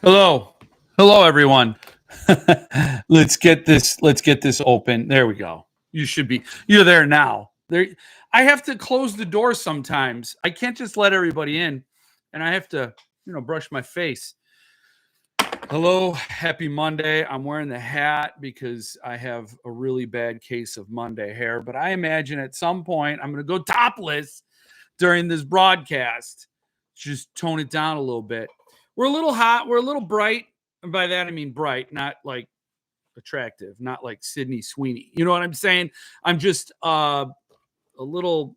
Hello. Hello, everyone. Let's get this open. There we go. You're there now. There I have to close the door sometimes. I can't just let everybody in and I have to, brush my face. Hello, happy Monday. I'm wearing the hat because I have a really bad case of Monday hair, but I imagine at some point I'm going to go topless during this broadcast. Just tone it down a little bit. We're a little hot, we're a little bright, and by that I mean bright, not like attractive, not like Sydney Sweeney. You know what I'm saying? I'm just a little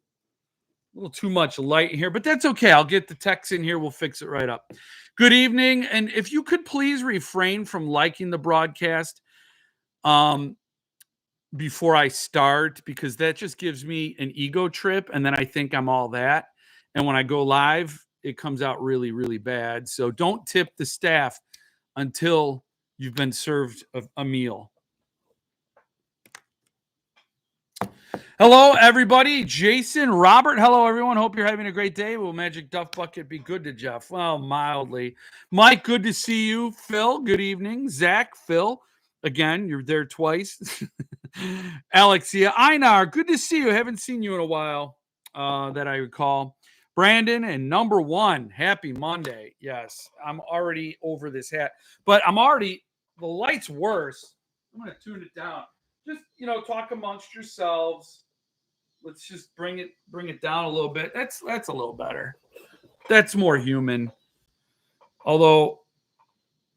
too much light here, but that's okay. I'll get the text in here. We'll fix it right up. Good evening. And if you could please refrain from liking the broadcast before I start, because that just gives me an ego trip. And then I think I'm all that. And when I go live, it comes out really, really bad. So don't tip the staff until you've been served a meal. Hello, everybody. Jason, Robert. Hello, everyone. Hope you're having a great day. Will Magic Duff Bucket be good to Jeff? Well, mildly. Mike, good to see you. Phil, good evening. Zach, Phil, again, you're there twice. Alexia, Einar, good to see you. Haven't seen you in a while that I recall. Brandon and number one, happy Monday. Yes, I'm already over this hat, but the light's worse. I'm going to tune it down. Just, talk amongst yourselves. Let's just bring it down a little bit. That's a little better. That's more human. Although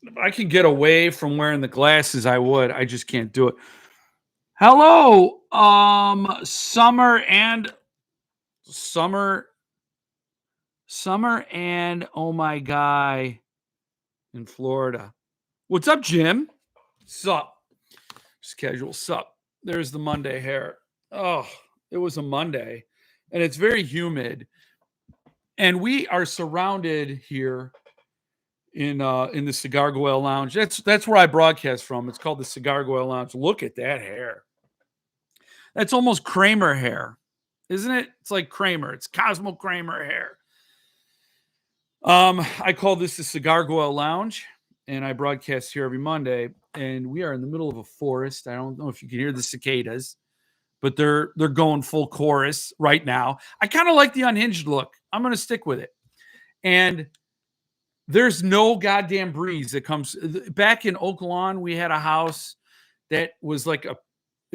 if I could get away from wearing the glasses, I would. I just can't do it. Hello, Summer and oh my guy in Florida. What's up, Jim? Sup? Just casual sup. There's the Monday hair. Oh, it was a Monday, and it's very humid. And we are surrounded here in the Cigar Goyle Lounge. That's where I broadcast from. It's called the Cigar Goyle Lounge. Look at that hair. That's almost Kramer hair, isn't it? It's like Kramer. It's Cosmo Kramer hair. I call this the Cigar Goyle Lounge, and I broadcast here every Monday. And we are in the middle of a forest. I don't know if you can hear the cicadas, but they're going full chorus right now. I kind of like the unhinged look. I'm going to stick with it. And there's no goddamn breeze that comes. Back in Oak Lawn, we had a house that was it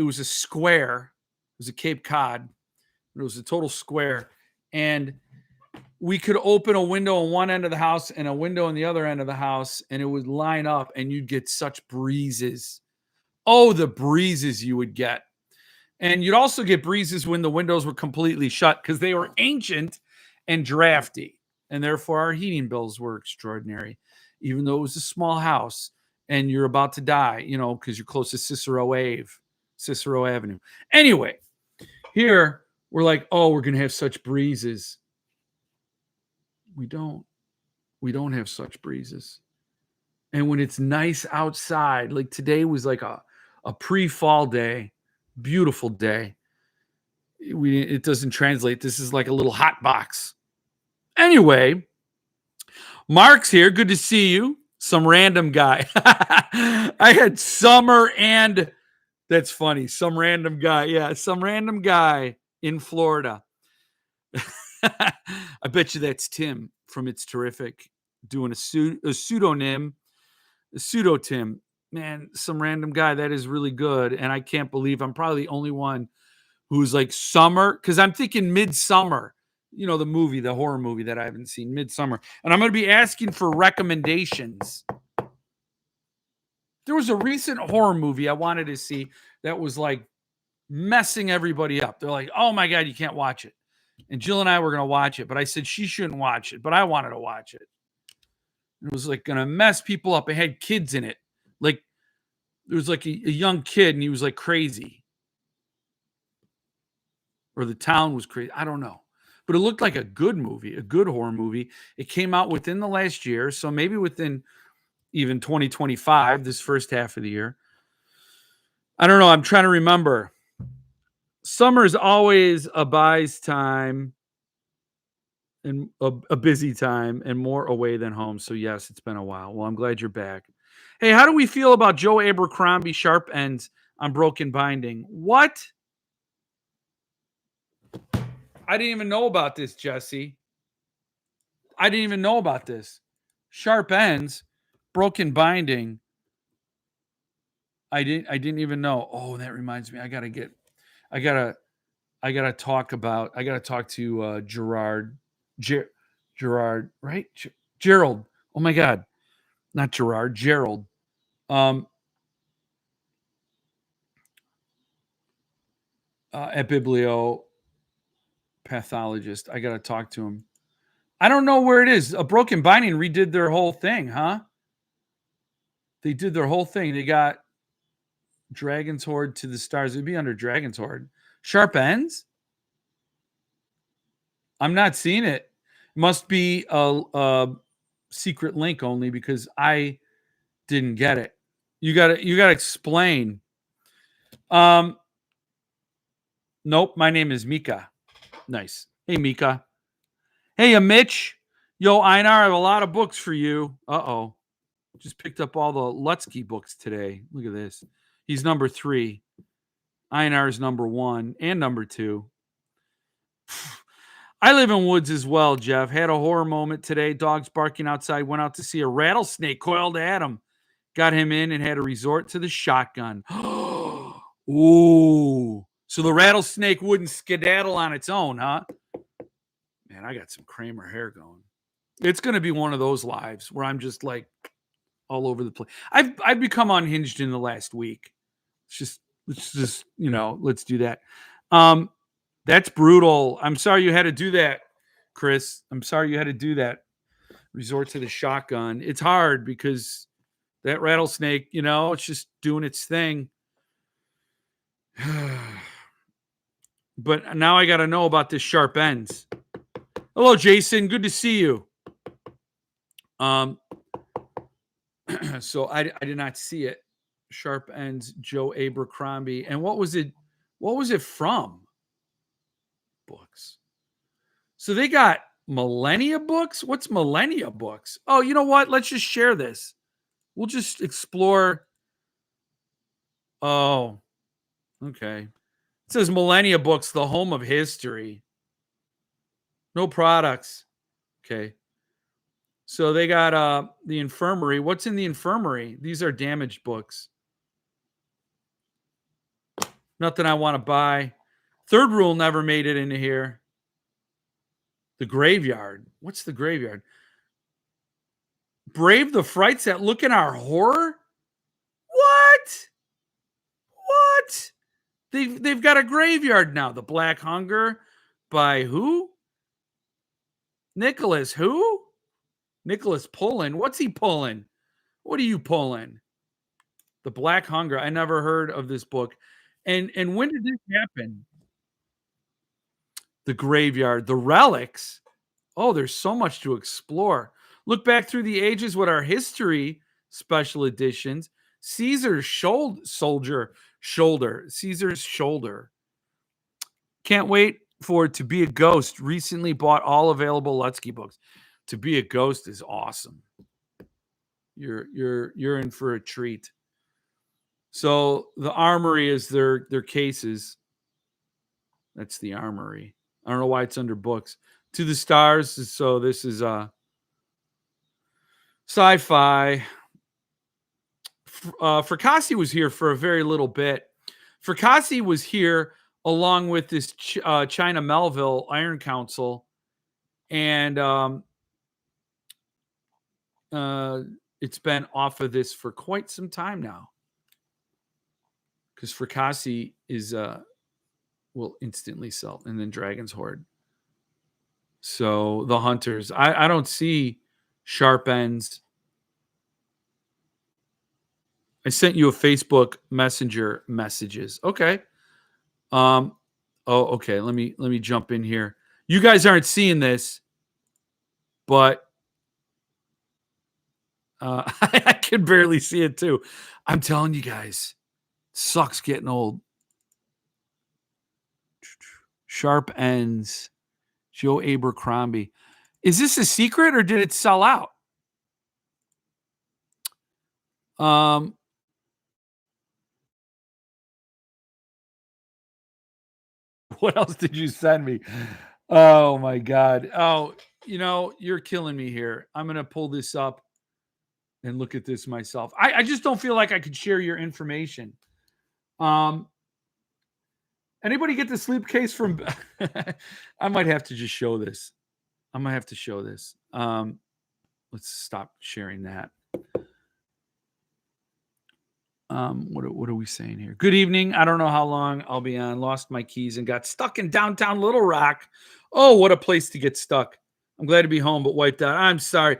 was a square. It was a Cape Cod. It was a total square. And we could open a window on one end of the house and a window on the other end of the house, and it would line up, and you'd get such breezes. Oh, the breezes you would get. And you'd also get breezes when the windows were completely shut because they were ancient and drafty. And therefore, our heating bills were extraordinary, even though it was a small house and you're about to die, because you're close to Cicero Avenue. Anyway, here we're like, oh, we're going to have such breezes. We don't have such breezes. And when it's nice outside, like today was like a pre-fall day, beautiful day. It doesn't translate. This is like a little hot box. Anyway, Mark's here. Good to see you. Some random guy. I had Summer and that's funny. Some random guy. Yeah, some random guy in Florida. I bet you that's Tim from It's Terrific doing a pseudonym, a pseudo Tim. Man, some random guy. That is really good. And I can't believe I'm probably the only one who's like Summer, because I'm thinking Midsummer, the movie, the horror movie that I haven't seen, Midsummer. And I'm going to be asking for recommendations. There was a recent horror movie I wanted to see that was like messing everybody up. They're like, oh my God, you can't watch it. And Jill and I were going to watch it, but I said she shouldn't watch it, but I wanted to watch it. It was like going to mess people up. It had kids in it. Like there was like a young kid and he was like crazy. Or the town was crazy. I don't know. But it looked like a good movie, a good horror movie. It came out within the last year. So maybe within even 2025, this first half of the year. I don't know. I'm trying to remember. Summer's always a buys time. and a busy time and more away than home. So yes, it's been a while. Well, I'm glad you're back. Hey, how do we feel about Joe Abercrombie sharp ends on broken binding? What? I didn't even know about this, Jesse. I didn't even know about this. Sharp ends, broken binding. I didn't even know. Oh, that reminds me. I gotta I gotta talk to Gerard, right? Gerald. Oh my God. Not Gerard, Gerald. Um at Biblio pathologist. I gotta talk to him. I don't know where it is. A Broken Binding redid their whole thing, huh? They did their whole thing. They got Dragon's Horde to the Stars. It'd be under Dragon's Horde. Sharp Ends? I'm not seeing it. Must be a secret link only because I didn't get it. You gotta explain. Um, nope, my name is Mika. Nice. Hey Mika. Hey Mitch. Yo, Einar, I have a lot of books for you. Uh-oh. Just picked up all the Lutsky books today. Look at this. He's number 3. Einar's number 1 and number 2. I live in woods as well, Jeff. Had a horror moment today. Dogs barking outside. Went out to see a rattlesnake coiled at him. Got him in and had to resort to the shotgun. Ooh. So the rattlesnake wouldn't skedaddle on its own, huh? Man, I got some Kramer hair going. It's going to be one of those lives where I'm just like all over the place. I've become unhinged in the last week. Let's just let's do that. That's brutal. I'm sorry you had to do that, Chris. I'm sorry you had to do that. Resort to the shotgun. It's hard because that rattlesnake, it's just doing its thing. But now I got to know about this sharp ends. Hello, Jason. Good to see you. So I did not see it. Sharp ends, Joe Abercrombie. And what was it? What was it from? Books. So they got Millennia books. What's Millennia books? Oh, you know what? Let's just share this. We'll just explore. Oh, okay. It says Millennia books, the home of history. No products. Okay. So they got the infirmary. What's in the infirmary? These are damaged books. Nothing I want to buy. Third rule never made it into here. The graveyard. What's the graveyard? Brave the frights that look in our horror? What? What? They've got a graveyard now. The Black Hunger by who? Nicholas who? Nicholas pulling. What's he pulling? What are you pulling? The Black Hunger. I never heard of this book. And when did this happen? The graveyard, the relics. Oh, there's so much to explore. Look back through the ages with our history special editions. Caesar's shoulder. Caesar's shoulder. Can't wait for To Be a Ghost. Recently bought all available Lutsky books. To Be a Ghost is awesome. You're in for a treat. So the armory is their cases. That's the armory. I don't know why it's under books. To the Stars. So this is sci-fi. Fracassi was here for a very little bit. Fracassi was here along with this China Melville Iron Council, and it's been off of this for quite some time now. Because Fracassi is will instantly sell, and then Dragon's Horde. So the Hunters, I don't see sharp ends. I sent you a Facebook Messenger messages. Okay. Oh, okay. Let me jump in here. You guys aren't seeing this, but I can barely see it too. I'm telling you guys, sucks getting old. Sharp ends. Joe Abercrombie. Is this a secret or did it sell out? What else did you send me? Oh my God. Oh, you're killing me here. I'm going to pull this up and look at this myself. I just don't feel like I could share your information. Anybody get the sleep case from, I might have to just show this. I might have to show this. Let's stop sharing that. What are we saying here? Good evening. I don't know how long I'll be on. Lost my keys and got stuck in downtown Little Rock. Oh, what a place to get stuck. I'm glad to be home, but wiped out. I'm sorry.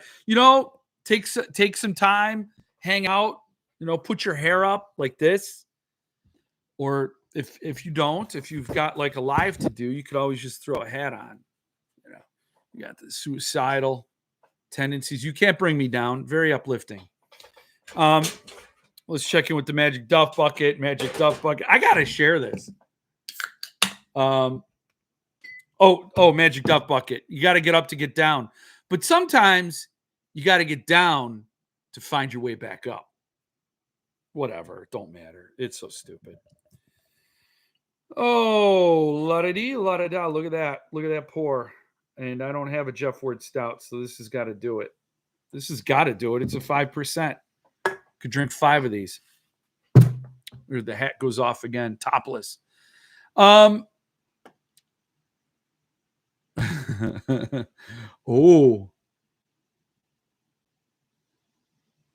Take some time, hang out, put your hair up like this. Or if you've got like a live to do, you could always just throw a hat on. You got the suicidal tendencies. You can't bring me down. Very uplifting. Let's check in with the Magic Duff Bucket. Magic Duff Bucket. I gotta share this. Magic Duff Bucket. You got to get up to get down, but sometimes you got to get down to find your way back up. Whatever, don't matter. It's so stupid. Oh, la-da-dee, la-da-da. Look at that. Look at that pour. And I don't have a Jeff Ward Stout, so this has got to do it. This has got to do it. It's a 5%. Could drink 5 of these. Or the hat goes off again, topless. Oh.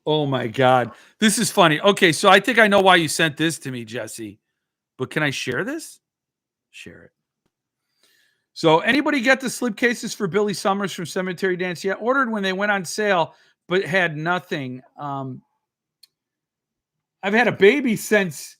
Oh my God. This is funny. Okay, so I think I know why you sent this to me, Jesse. But can I share this? Share it. So anybody get the slipcases for Billy Summers from Cemetery Dance? Yeah, ordered when they went on sale, but had nothing. I've had a baby since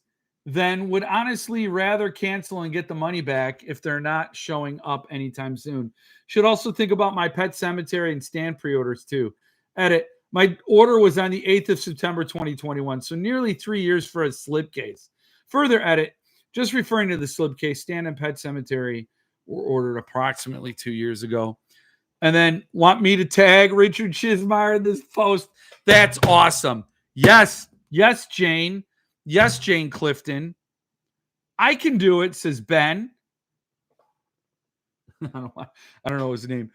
then. Would honestly rather cancel and get the money back if they're not showing up anytime soon. Should also think about my Pet Cemetery and stand pre-orders too. Edit. My order was on the 8th of September 2021, so nearly 3 years for a slipcase. Further edit. Just referring to the slipcase, stand and Pet Cemetery were ordered approximately 2 years ago. And then want me to tag Richard Chismar in this post. That's awesome. Yes, Jane. Yes, Jane Clifton. I can do it, says Ben. I don't know his name.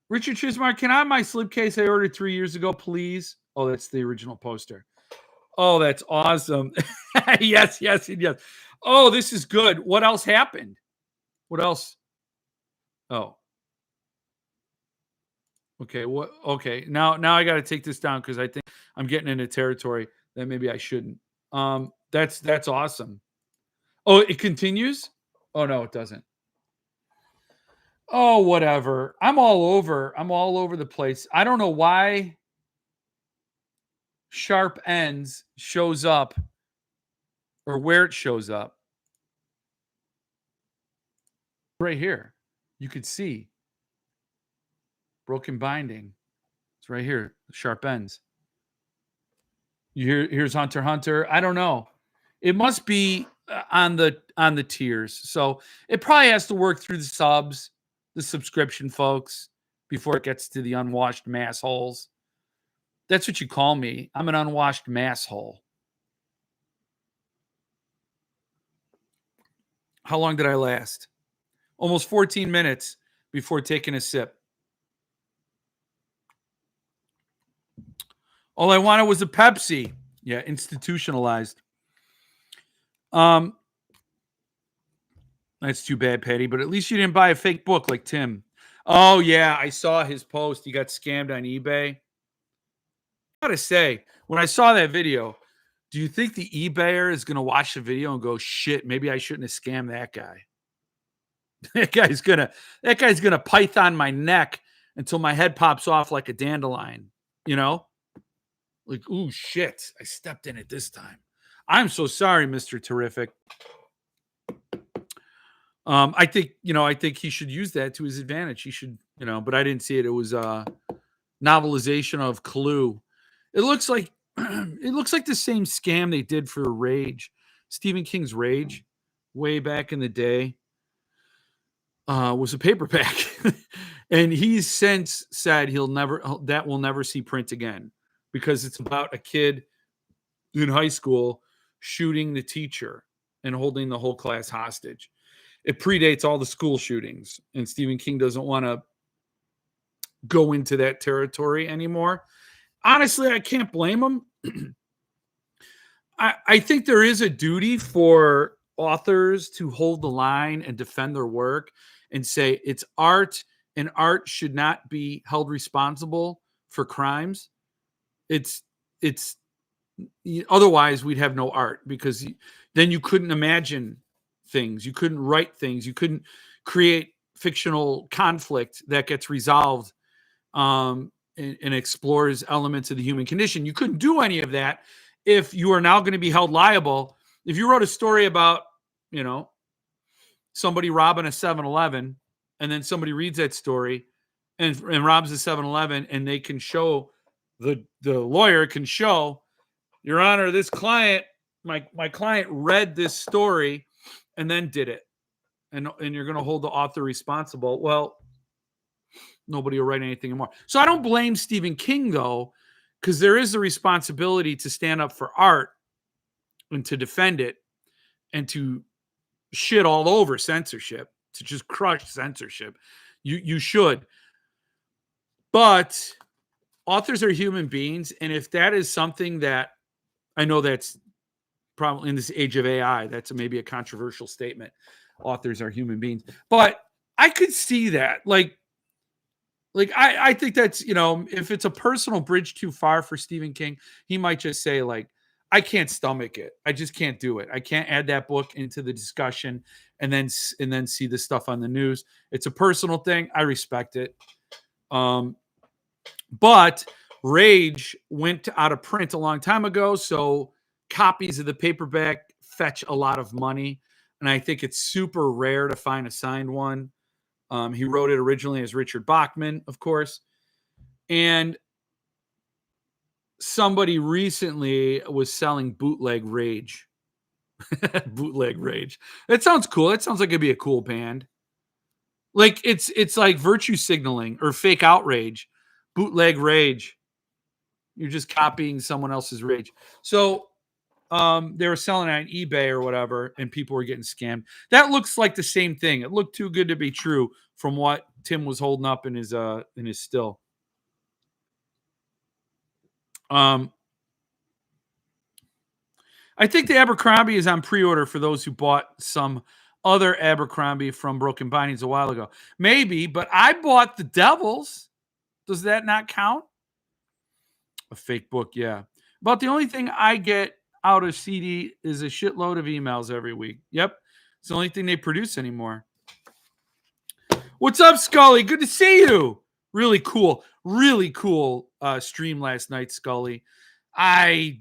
Richard Chismar, can I have my slipcase I ordered 3 years ago, please? Oh, that's the original poster. Oh, that's awesome. Yes. Oh, this is good. What else happened? What else? Oh. Okay. What? Okay. Now I got to take this down because I think I'm getting into territory that maybe I shouldn't. That's awesome. Oh, it continues? Oh no, it doesn't. Oh, whatever. I'm all over the place. I don't know why Sharp Ends shows up or where it shows up. Right here. You could see broken binding. It's right here. Sharp Ends. Here's Hunter x Hunter. I don't know. It must be on the tiers. So it probably has to work through the subs, the subscription folks, before it gets to the unwashed mass holes. That's what you call me. I'm an unwashed mass hole. How long did I last? Almost 14 minutes before taking a sip. All I wanted was a Pepsi. Yeah, institutionalized. That's too bad, Patty, but at least you didn't buy a fake book like Tim. Oh, yeah, I saw his post. He got scammed on eBay. I gotta say, when I saw that video, do you think the eBayer is going to watch the video and go, shit, maybe I shouldn't have scammed that guy? That guy's gonna python my neck until my head pops off like a dandelion, Like, ooh, shit, I stepped in it this time. I'm so sorry, Mr. Terrific. I think he should use that to his advantage. He should, but I didn't see it. It was a novelization of Clue. It looks like the same scam they did for Rage, Stephen King's Rage, way back in the day. Was a paperback, And he's since said that will never see print again because it's about a kid in high school shooting the teacher and holding the whole class hostage. It predates all the school shootings, and Stephen King doesn't want to go into that territory anymore. Honestly, I can't blame him. I think there is a duty for authors to hold the line and defend their work and say it's art, and art should not be held responsible for crimes. It's otherwise we'd have no art, because then you couldn't imagine things, you couldn't write things, you couldn't create fictional conflict that gets resolved, and explores elements of the human condition. You couldn't do any of that if you are now going to be held liable. If you wrote a story about, somebody robbing a 7-Eleven, and then somebody reads that story and robs a 7-Eleven, and they can show, the lawyer can show, Your Honor, this client, my client read this story and then did it. And you're going to hold the author responsible. Well, nobody will write anything anymore. So I don't blame Stephen King, though, because there is a responsibility to stand up for art and to defend it and to shit all over censorship, to just crush censorship. You should. But authors are human beings. And if that is something that, I know that's probably in this age of AI, that's maybe a controversial statement. Authors are human beings. But I could see that. Like I think that's, if it's a personal bridge too far for Stephen King, he might just say, like, I can't stomach it. I just can't do it. I can't add that book into the discussion and then see the stuff on the news. It's a personal thing. I respect it. But Rage went out of print a long time ago, so copies of the paperback fetch a lot of money, and I think it's super rare to find a signed one. He wrote it originally as Richard Bachman, of course, and somebody recently was selling bootleg Rage. Bootleg Rage. That sounds cool. That sounds like it'd be a cool band. Like it's like virtue signaling or fake outrage. Bootleg Rage. You're just copying someone else's rage. So they were selling it on eBay or whatever, and people were getting scammed. That looks like the same thing. It looked too good to be true from what Tim was holding up in his still. I think the Abercrombie is on pre-order for those who bought some other Abercrombie from Broken Bindings a while ago. Maybe, but I bought the Devils. Does that not count? A fake book, yeah. About the only thing I get out of CD is a shitload of emails every week. Yep. It's the only thing they produce anymore. What's up, Scully? Good to see you. Really cool stream last night, Scully. I've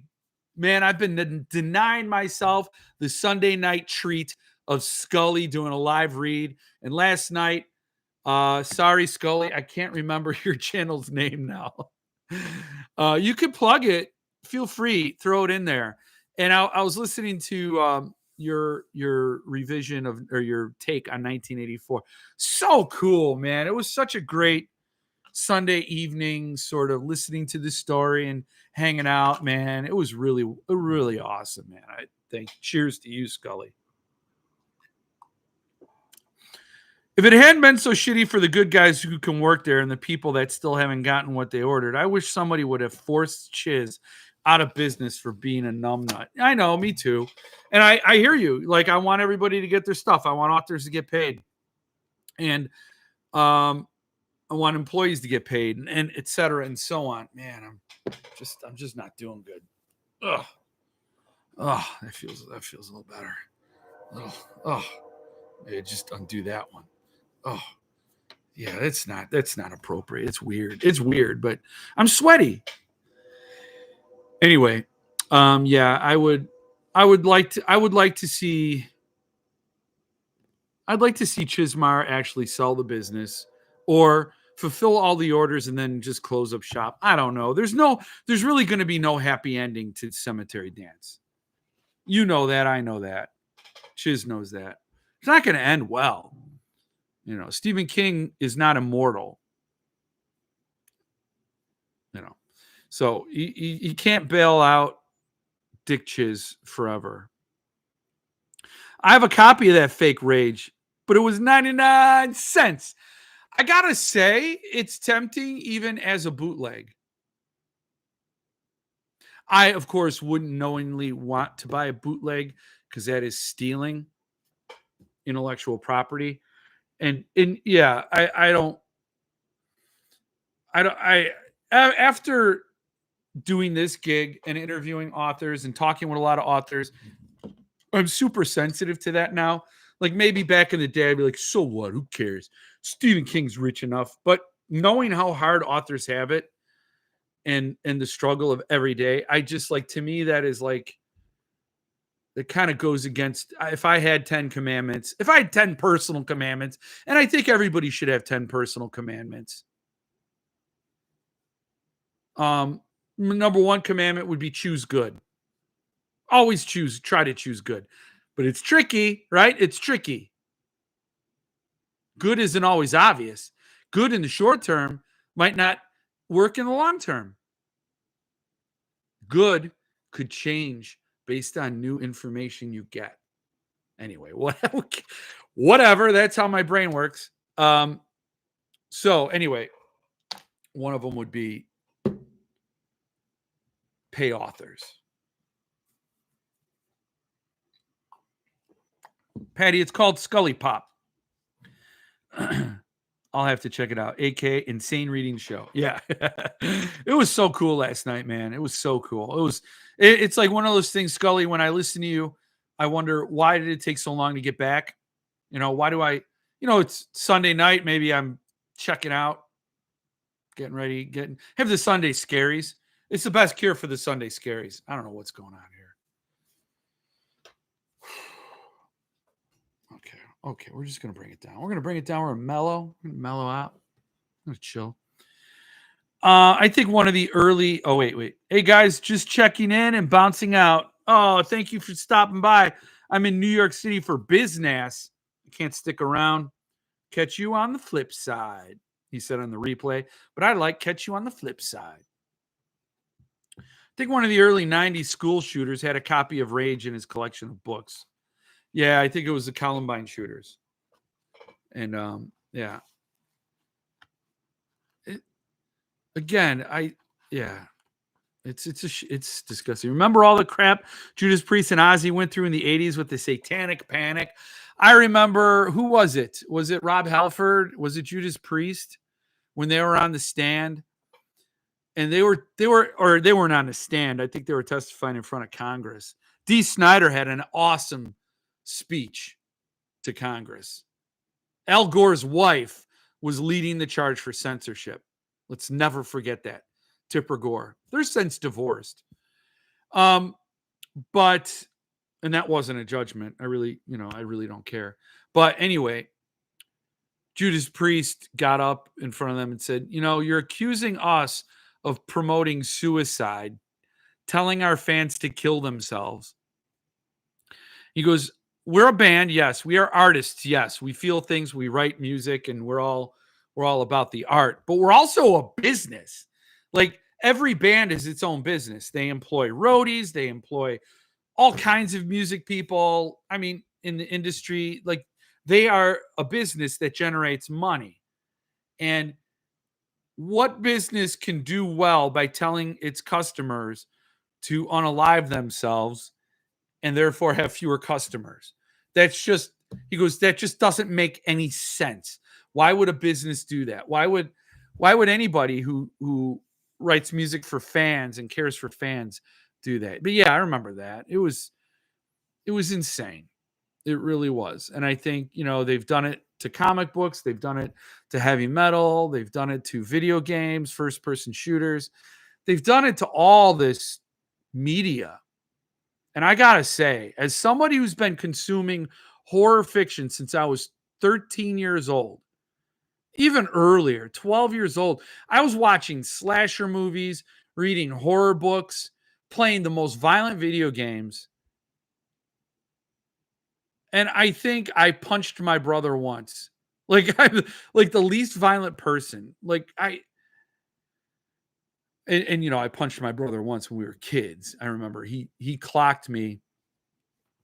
been denying myself the Sunday night treat of Scully doing a live read. And last night, sorry, Scully, I can't remember your channel's name now. You can plug it. Feel free, throw it in there. And I was listening to your revision of, or your take on 1984. So cool, man. It was such a great Sunday evening, sort of listening to this story and hanging out, man. It was really, really awesome, man. I think. Cheers to you, Scully. If it hadn't been so shitty for the good guys who can work there and the people that still haven't gotten what they ordered, I wish somebody would have forced Chiz out of business for being a numbnut. I know, me too. And I hear you. Like, I want everybody to get their stuff. I want authors to get paid. And I want employees to get paid, and et cetera and so on. Man, I'm just not doing good. Ugh. Oh, that feels a little better. Oh, yeah, just undo that one. Oh, yeah, that's not appropriate. It's weird, but I'm sweaty. Anyway, yeah, I'd like to see Chismar actually sell the business or fulfill all the orders and then just close up shop. I don't know. There's really going to be no happy ending to Cemetery Dance. You know that. I know that. Chiz knows that. It's not going to end well. Stephen King is not immortal. So he can't bail out Dick Chiz forever. I have a copy of that fake Rage, but it was 99 cents. I gotta say, it's tempting even as a bootleg. I, of course, wouldn't knowingly want to buy a bootleg because that is stealing intellectual property. And yeah, after doing this gig and interviewing authors and talking with a lot of authors, I'm super sensitive to that now. Like maybe back in the day, I'd be like, so what? Who cares? Stephen King's rich enough. But knowing how hard authors have it and the struggle of every day, I just like, to me, that is like, it kind of goes against, if I had 10 commandments, if I had 10 personal commandments, and I think everybody should have 10 personal commandments. Number one commandment would be choose good. Always try to choose good. But it's tricky, right? It's tricky. Good isn't always obvious. Good in the short term might not work in the long term. Good could change based on new information you get. Anyway, whatever. That's how my brain works. So anyway, one of them would be pay authors. Patty, it's called Scully Pop. I'll have to check it out. AK Insane Reading Show. Yeah. It was so cool last night, man. It was so cool. It's like one of those things, Scully, when I listen to you, I wonder, why did it take so long to get back? Why do I, it's Sunday night. Maybe I'm checking out, getting ready, have the Sunday scaries. It's the best cure for the Sunday scaries. I don't know what's going on here. Okay, we're just going to bring it down. We're going to bring it down. We're going to mellow out. I'm going to chill. I think one of the early, wait. Hey guys, just checking in and bouncing out. Oh, thank you for stopping by. I'm in New York City for business. I can't stick around. Catch you on the flip side, he said on the replay. But I like catch you on the flip side. I think one of the early 90s school shooters had a copy of Rage in his collection of books. Yeah, I think it was the Columbine shooters. And yeah. It's disgusting. Remember all the crap Judas Priest and Ozzy went through in the 80s with the Satanic Panic? I remember, who was it? Was it Rob Halford? Was it Judas Priest when they were on the stand? And they weren't on the stand. I think they were testifying in front of Congress. Dee Snider had an awesome speech to Congress. Al Gore's wife was leading the charge for censorship. Let's never forget that. Tipper Gore. They're since divorced. And that wasn't a judgment. I really don't care. But anyway, Judas Priest got up in front of them and said, you're accusing us of promoting suicide, telling our fans to kill themselves. He goes, we're a band. Yes. We are artists. Yes. We feel things. We write music, and we're all about the art, but we're also a business. Like every band is its own business. They employ roadies. They employ all kinds of music people. I mean, in the industry, like they are a business that generates money. And what business can do well by telling its customers to unalive themselves and therefore have fewer customers? That's just, he goes, that just doesn't make any sense. Why would a business do that? Why would anybody who writes music for fans and cares for fans do that? But yeah, I remember that. It was insane. It really was. And I think, they've done it to comic books. They've done it to heavy metal. They've done it to video games, first-person shooters. They've done it to all this media. And I got to say, as somebody who's been consuming horror fiction since I was 13 years old, even earlier, 12 years old, I was watching slasher movies, reading horror books, playing the most violent video games. And I think I punched my brother once Like I'm like the least violent person. Like and you know, I punched my brother once when we were kids. I remember he clocked me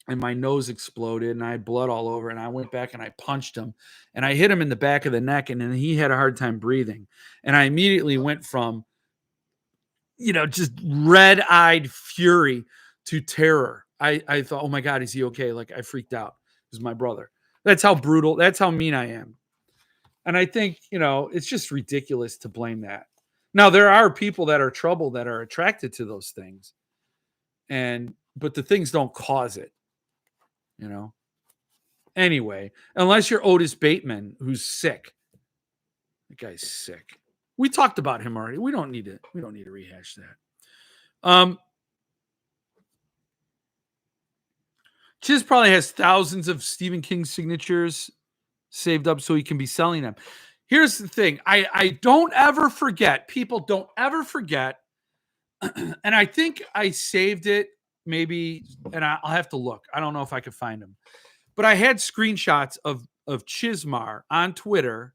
and my nose exploded and I had blood all over and I went back and I punched him and I hit him in the back of the neck and then he had a hard time breathing. And I immediately went from, you know, just red-eyed fury to terror. I thought, "Oh my god, is he okay?" Like I freaked out. It was my brother. That's how brutal, that's how mean I am. And I think, you know, it's just ridiculous to blame that. Now there are people that are trouble that are attracted to those things. And but the things don't cause it, you know. Anyway, unless you're Otis Bateman, who's sick. That guy's sick. We talked about him already. We don't need to rehash that. Chiz probably has thousands of Stephen King signatures saved up so he can be selling them. Here's the thing. I don't ever forget. People don't ever forget. And I think I saved it maybe, and I'll have to look. I don't know if I could find them. But I had screenshots of Chismar on Twitter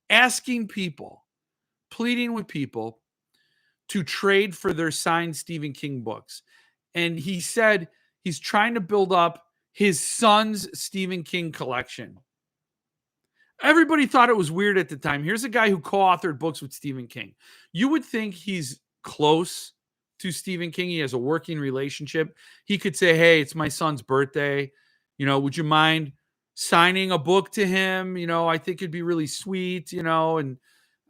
asking people, pleading with people to trade for their signed Stephen King books. And he said he's trying to build up his son's Stephen King collection. Everybody thought it was weird at the time. Here's a guy who co-authored books with Stephen King. You would think he's close to Stephen King. He has a working relationship. He could say, "Hey, it's my son's birthday. You know, would you mind signing a book to him? You know, I think it'd be really sweet, you know, and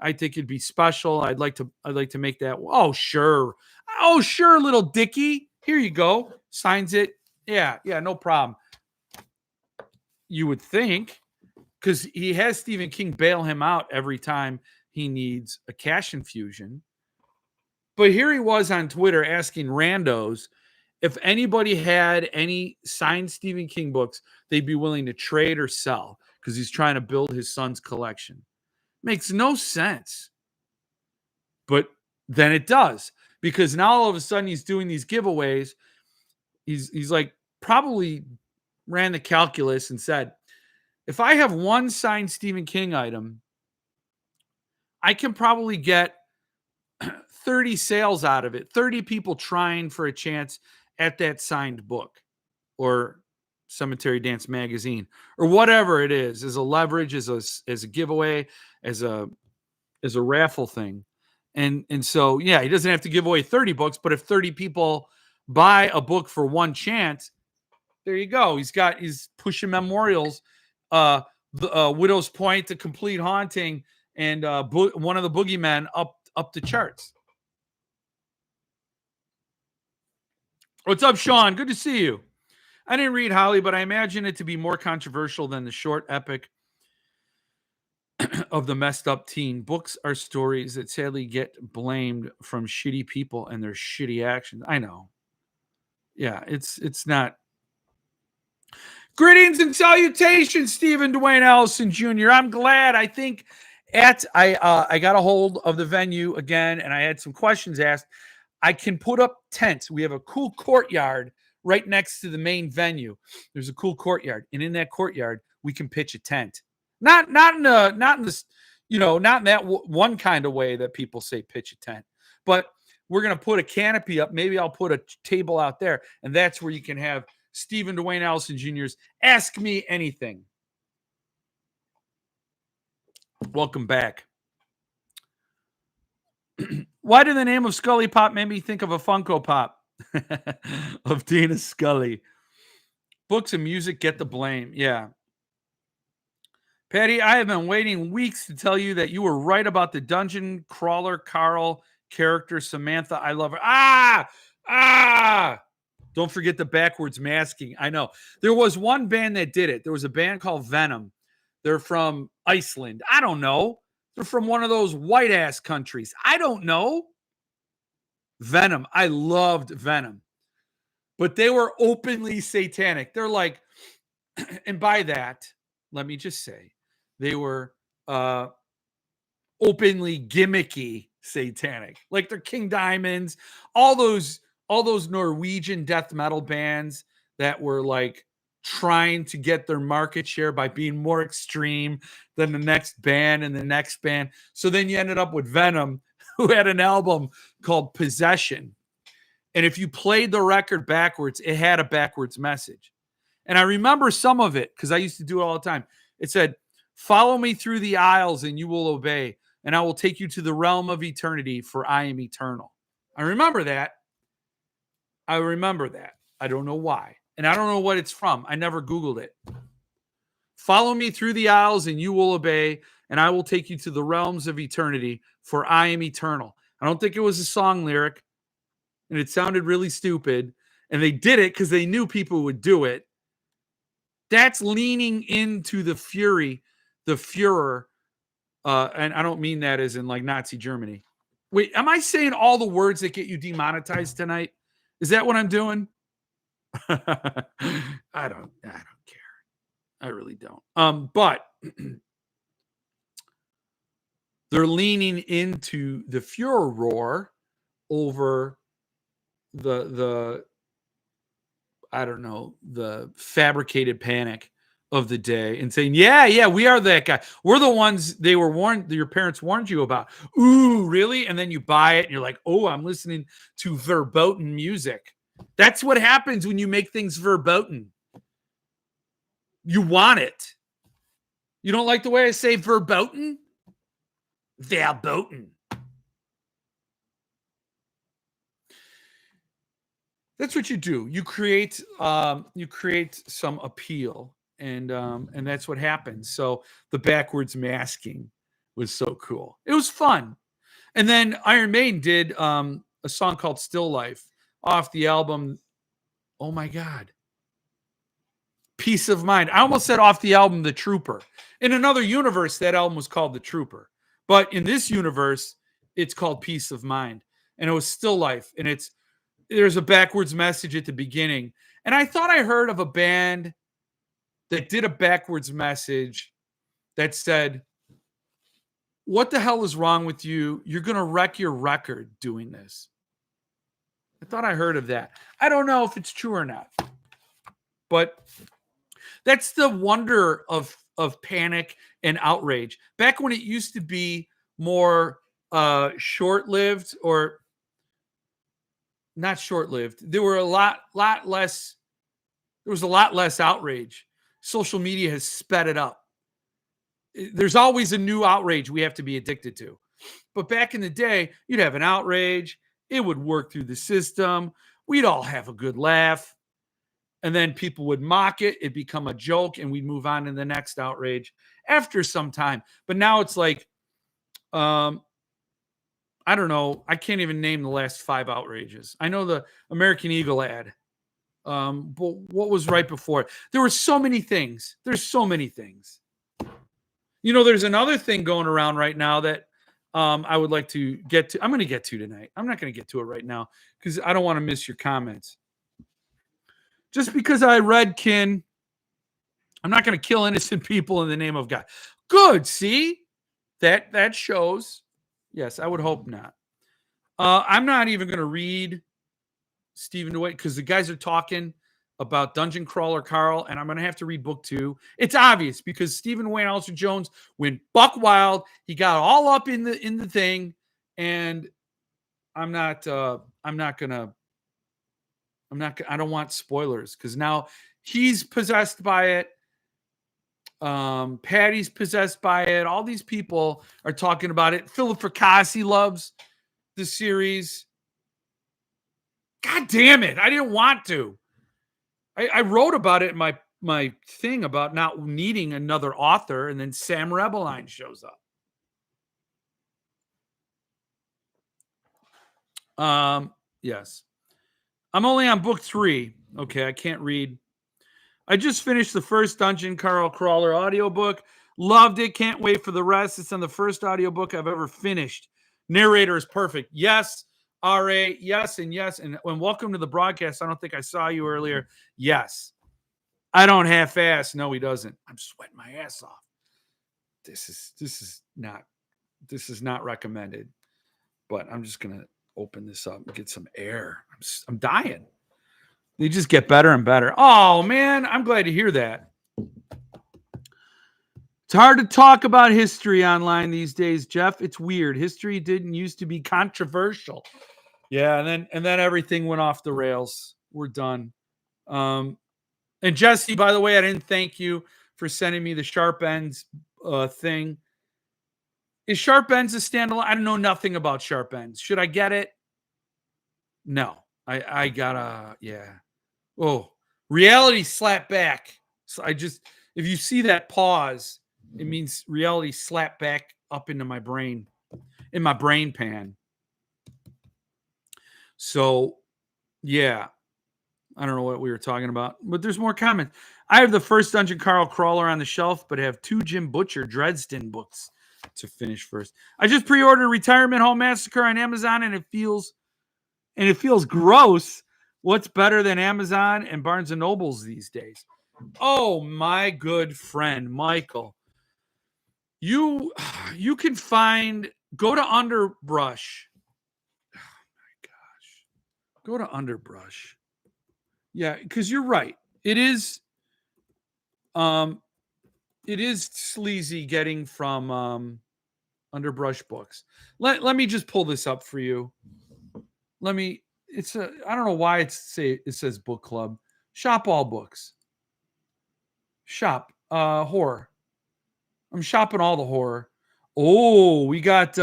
I think it'd be special. I'd like to make that." "Oh, sure. Oh, sure, little Dickie. Here you go." Signs it. Yeah, no problem. You would think, because he has Stephen King bail him out every time he needs a cash infusion. But here he was on Twitter asking randos if anybody had any signed Stephen King books they'd be willing to trade or sell because he's trying to build his son's collection. Makes no sense. But then it does, because now all of a sudden he's doing these giveaways. He's like probably ran the calculus and said, if I have one signed Stephen King item, I can probably get 30 sales out of it, 30 people trying for a chance at that signed book or Cemetery Dance magazine or whatever it is, as a leverage, as a giveaway, as a raffle thing. And so, yeah, he doesn't have to give away 30 books, but if 30 people buy a book for one chance, there you go. He's pushing memorials, the Widow's Point, The Complete Haunting, and one of the Boogeymen up the charts. What's up, Sean? Good to see you. I didn't read Holly, but I imagine it to be more controversial than the short epic of the messed up teen. Books are stories that sadly get blamed from shitty people and their shitty actions. I know. Yeah, it's not. Greetings and salutations, Stephen Dwayne Ellison Jr. I'm glad. I think I got a hold of the venue again, and I had some questions asked. I can put up tents. We have a cool courtyard right next to the main venue. There's a cool courtyard, and in that courtyard, we can pitch a tent. Not in this, not in that one kind of way that people say pitch a tent, but we're gonna put a canopy up. Maybe I'll put a table out there, and that's where you can have Stephen Dwayne Ellison Jr.'s Ask Me Anything. Welcome back. Why did the name of Scully Pop make me think of a Funko Pop of Dana Scully? Books and music get the blame. Yeah. Patty, I have been waiting weeks to tell you that you were right about the dungeon crawler Carl character, Samantha. I love her. Don't forget the backwards masking. I know. There was one band that did it. There was a band called Venom. They're from Iceland. I don't know. They're from one of those white ass countries. I don't know. Venom. I loved Venom. But they were openly satanic. They're like, and by that, let me just say, they were openly gimmicky satanic. Like they're King Diamonds, all those Norwegian death metal bands that were like trying to get their market share by being more extreme than the next band and the next band. So then you ended up with Venom, who had an album called Possession. And if you played the record backwards, it had a backwards message. And I remember some of it because I used to do it all the time. It said, "Follow me through the aisles and you will obey, and I will take you to the realm of eternity, for I am eternal." I remember that. I remember that. I don't know why. And I don't know what it's from. I never Googled it. "Follow me through the aisles and you will obey, and I will take you to the realms of eternity, for I am eternal." I don't think it was a song lyric, and it sounded really stupid. And they did it because they knew people would do it. That's leaning into the fury, the Führer. And I don't mean that as in like Nazi Germany. Wait, am I saying all the words that get you demonetized tonight? Is that what I'm doing? I don't care. I really don't. But they're leaning into the Führer roar over the I don't know, the fabricated panic of the day and saying, yeah, we are that guy. We're the ones they were warned, your parents warned you about. Ooh, really? And then you buy it and you're like, oh, I'm listening to verboten music. That's what happens when you make things verboten. You want it. You don't like the way I say verboten? Verboten. That's what you do. You create some appeal, and that's what happens. So the backwards masking was so cool. It was fun. And then Iron Maiden did a song called "Still Life" off the album. Oh my God, Peace of Mind. I almost said off the album The Trooper. In another universe, that album was called The Trooper, but in this universe, it's called Peace of Mind, and it was "Still Life," and there's a backwards message at the beginning. And I thought I heard of a band that did a backwards message that said, "What the hell is wrong with you? You're going to wreck your record doing this." I thought I heard of that. I don't know if it's true or not. But that's the wonder of panic and outrage. Back when it used to be more short-lived, or not short-lived. There was a lot less outrage. Social media has sped it up. There's always a new outrage we have to be addicted to. But back in the day, you'd have an outrage. It would work through the system. We'd all have a good laugh. And then people would mock it. It'd become a joke, and we'd move on to the next outrage after some time. But now it's like, I don't know. I can't even name the last 5 outrages. I know the American Eagle ad. But what was right before it? There were so many things. There's so many things. You know, there's another thing going around right now that I would like to get to. I'm going to get to tonight. I'm not going to get to it right now because I don't want to miss your comments. Just because I read Kin, I'm not going to kill innocent people in the name of God. Good. See? That shows. Yes, I would hope not. I'm not even going to read Stephen DeWitt because the guys are talking about Dungeon Crawler Carl, and I'm going to have to read book 2. It's obvious because Stephen Wayne Alster Jones went buck wild. He got all up in the thing, and I don't want spoilers because now he's possessed by it. Patty's possessed by it. All these people are talking about it. Philip Fracassi loves the series. God damn it. I didn't want to. I wrote about it in my thing about not needing another author, and then Sam Rebeline shows up. Yes. I'm only on book 3. Okay, I can't read. I just finished the first Dungeon Crawler audiobook. Loved it. Can't wait for the rest. It's on the first audiobook I've ever finished. Narrator is perfect. Yes, RA. Yes, and yes. And welcome to the broadcast. I don't think I saw you earlier. Yes. I don't half-ass. No, he doesn't. I'm sweating my ass off. This is not recommended. But I'm just gonna open this up and get some air. I'm dying. They just get better and better. Oh, man, I'm glad to hear that. It's hard to talk about history online these days, Jeff. It's weird. History didn't used to be controversial. Yeah, and then everything went off the rails. We're done. And Jesse, by the way, I didn't thank you for sending me the Sharp Ends thing. Is Sharp Ends a standalone? I don't know nothing about Sharp Ends. Should I get it? No. I gotta, yeah. Oh, reality slap back. So if you see that pause, it means reality slap back up into my brain, in my brain pan. So, yeah, I don't know what we were talking about, but there's more comments. I have the first Dungeon Carl Crawler on the shelf, but have 2 Jim Butcher Dresden books to finish first. I just pre-ordered Retirement Home Massacre on Amazon, and it feels gross. What's better than Amazon and Barnes and Nobles these days? Oh, my good friend Michael, you can go to Underbrush. Oh my gosh, go to Underbrush. Yeah, because you're right. It is sleazy getting from Underbrush books. Let me just pull this up for you. I don't know why it says book club. Shop all books. Shop horror. I'm shopping all the horror. Oh, we got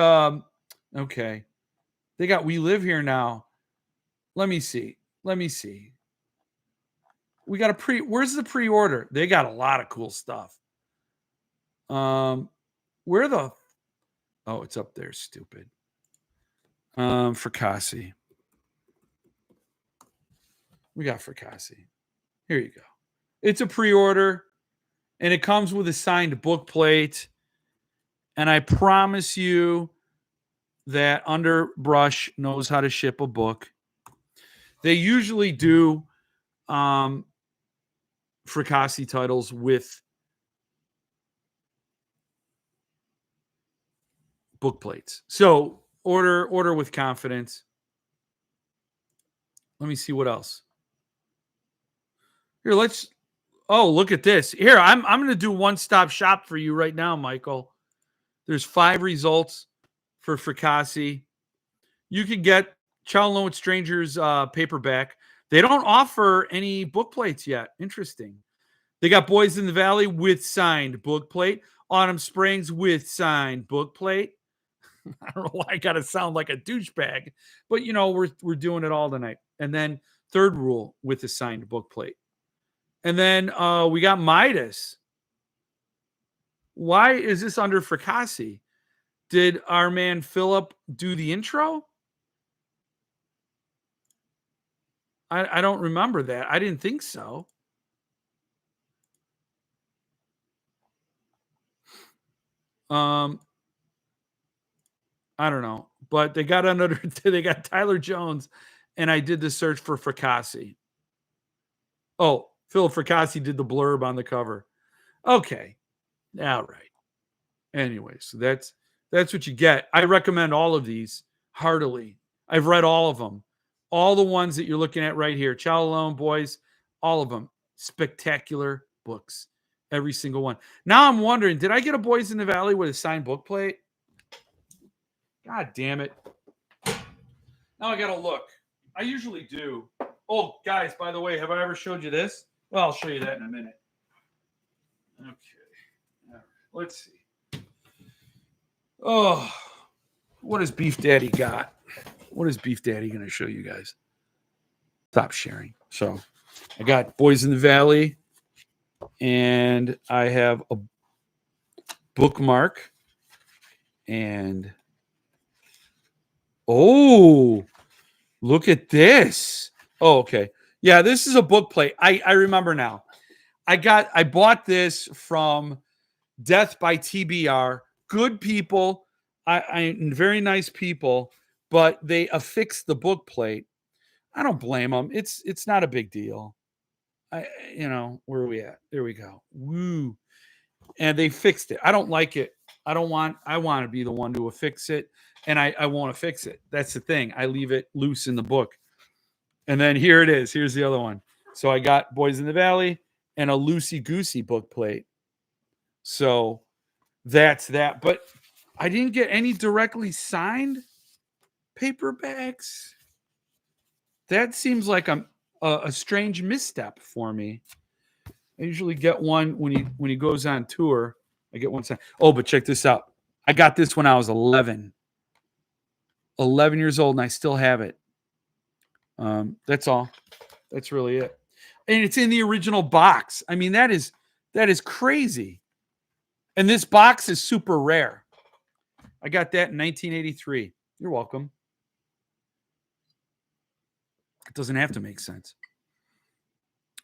okay. They got We Live Here Now. Let me see. We got where's the pre-order? They got a lot of cool stuff. Where the Oh, it's up there, stupid. Fracassi. We got Fracassi. Here you go. It's a pre-order, and it comes with a signed book plate. And I promise you that Underbrush knows how to ship a book. They usually do Fracassi titles with book plates. So order with confidence. Let me see what else. Here, look at this. Here, I'm going to do one-stop shop for you right now, Michael. There's 5 results for Fracassi. You can get Child Alone with Strangers paperback. They don't offer any book plates yet. Interesting. They got Boys in the Valley with signed book plate. Autumn Springs with signed book plate. I don't know why I got to sound like a douchebag, but we're doing it all tonight. And then Third Rule with a signed book plate. And then we got Midas. Why is this under Fracassi? Did our man Philip do the intro? I don't remember that. I didn't think so. I don't know, but they got they got Tyler Jones, and I did the search for Fracassi. Oh, Philip Fracassi did the blurb on the cover. Okay, all right. Anyway, so that's what you get. I recommend all of these heartily. I've read all of them, all the ones that you're looking at right here. Child Alone, Boys, all of them. Spectacular books, every single one. Now I'm wondering, did I get a Boys in the Valley with a signed book plate? God damn it. Now I got to look. I usually do. Oh, guys, by the way, have I ever showed you this? Well, I'll show you that in a minute. Okay. All right. Let's see. Oh, what has Beef Daddy got? What is Beef Daddy going to show you guys? Stop sharing. So I got Boys in the Valley, and I have a bookmark, and oh, look at this. Oh, okay. Yeah, this is a book plate. I remember now. I bought this from Death by TBR. Good people, I very nice people, but they affixed the book plate. I don't blame them. It's not a big deal. Where are we at? There we go. Woo. And they fixed it. I don't like it. I want to be the one to affix it, and I won't affix it. That's the thing. I leave it loose in the book. And then here it is. Here's the other one. So I got Boys in the Valley and a Loosey Goosey book plate. So that's that. But I didn't get any directly signed paperbacks. That seems like a strange misstep for me. I usually get one when he goes on tour. I get one signed. Oh, but check this out. I got this when I was 11. 11 years old, and I still have it. That's all. That's really it. And it's in the original box. I mean, that is crazy. And this box is super rare. I got that in 1983. You're welcome. It doesn't have to make sense.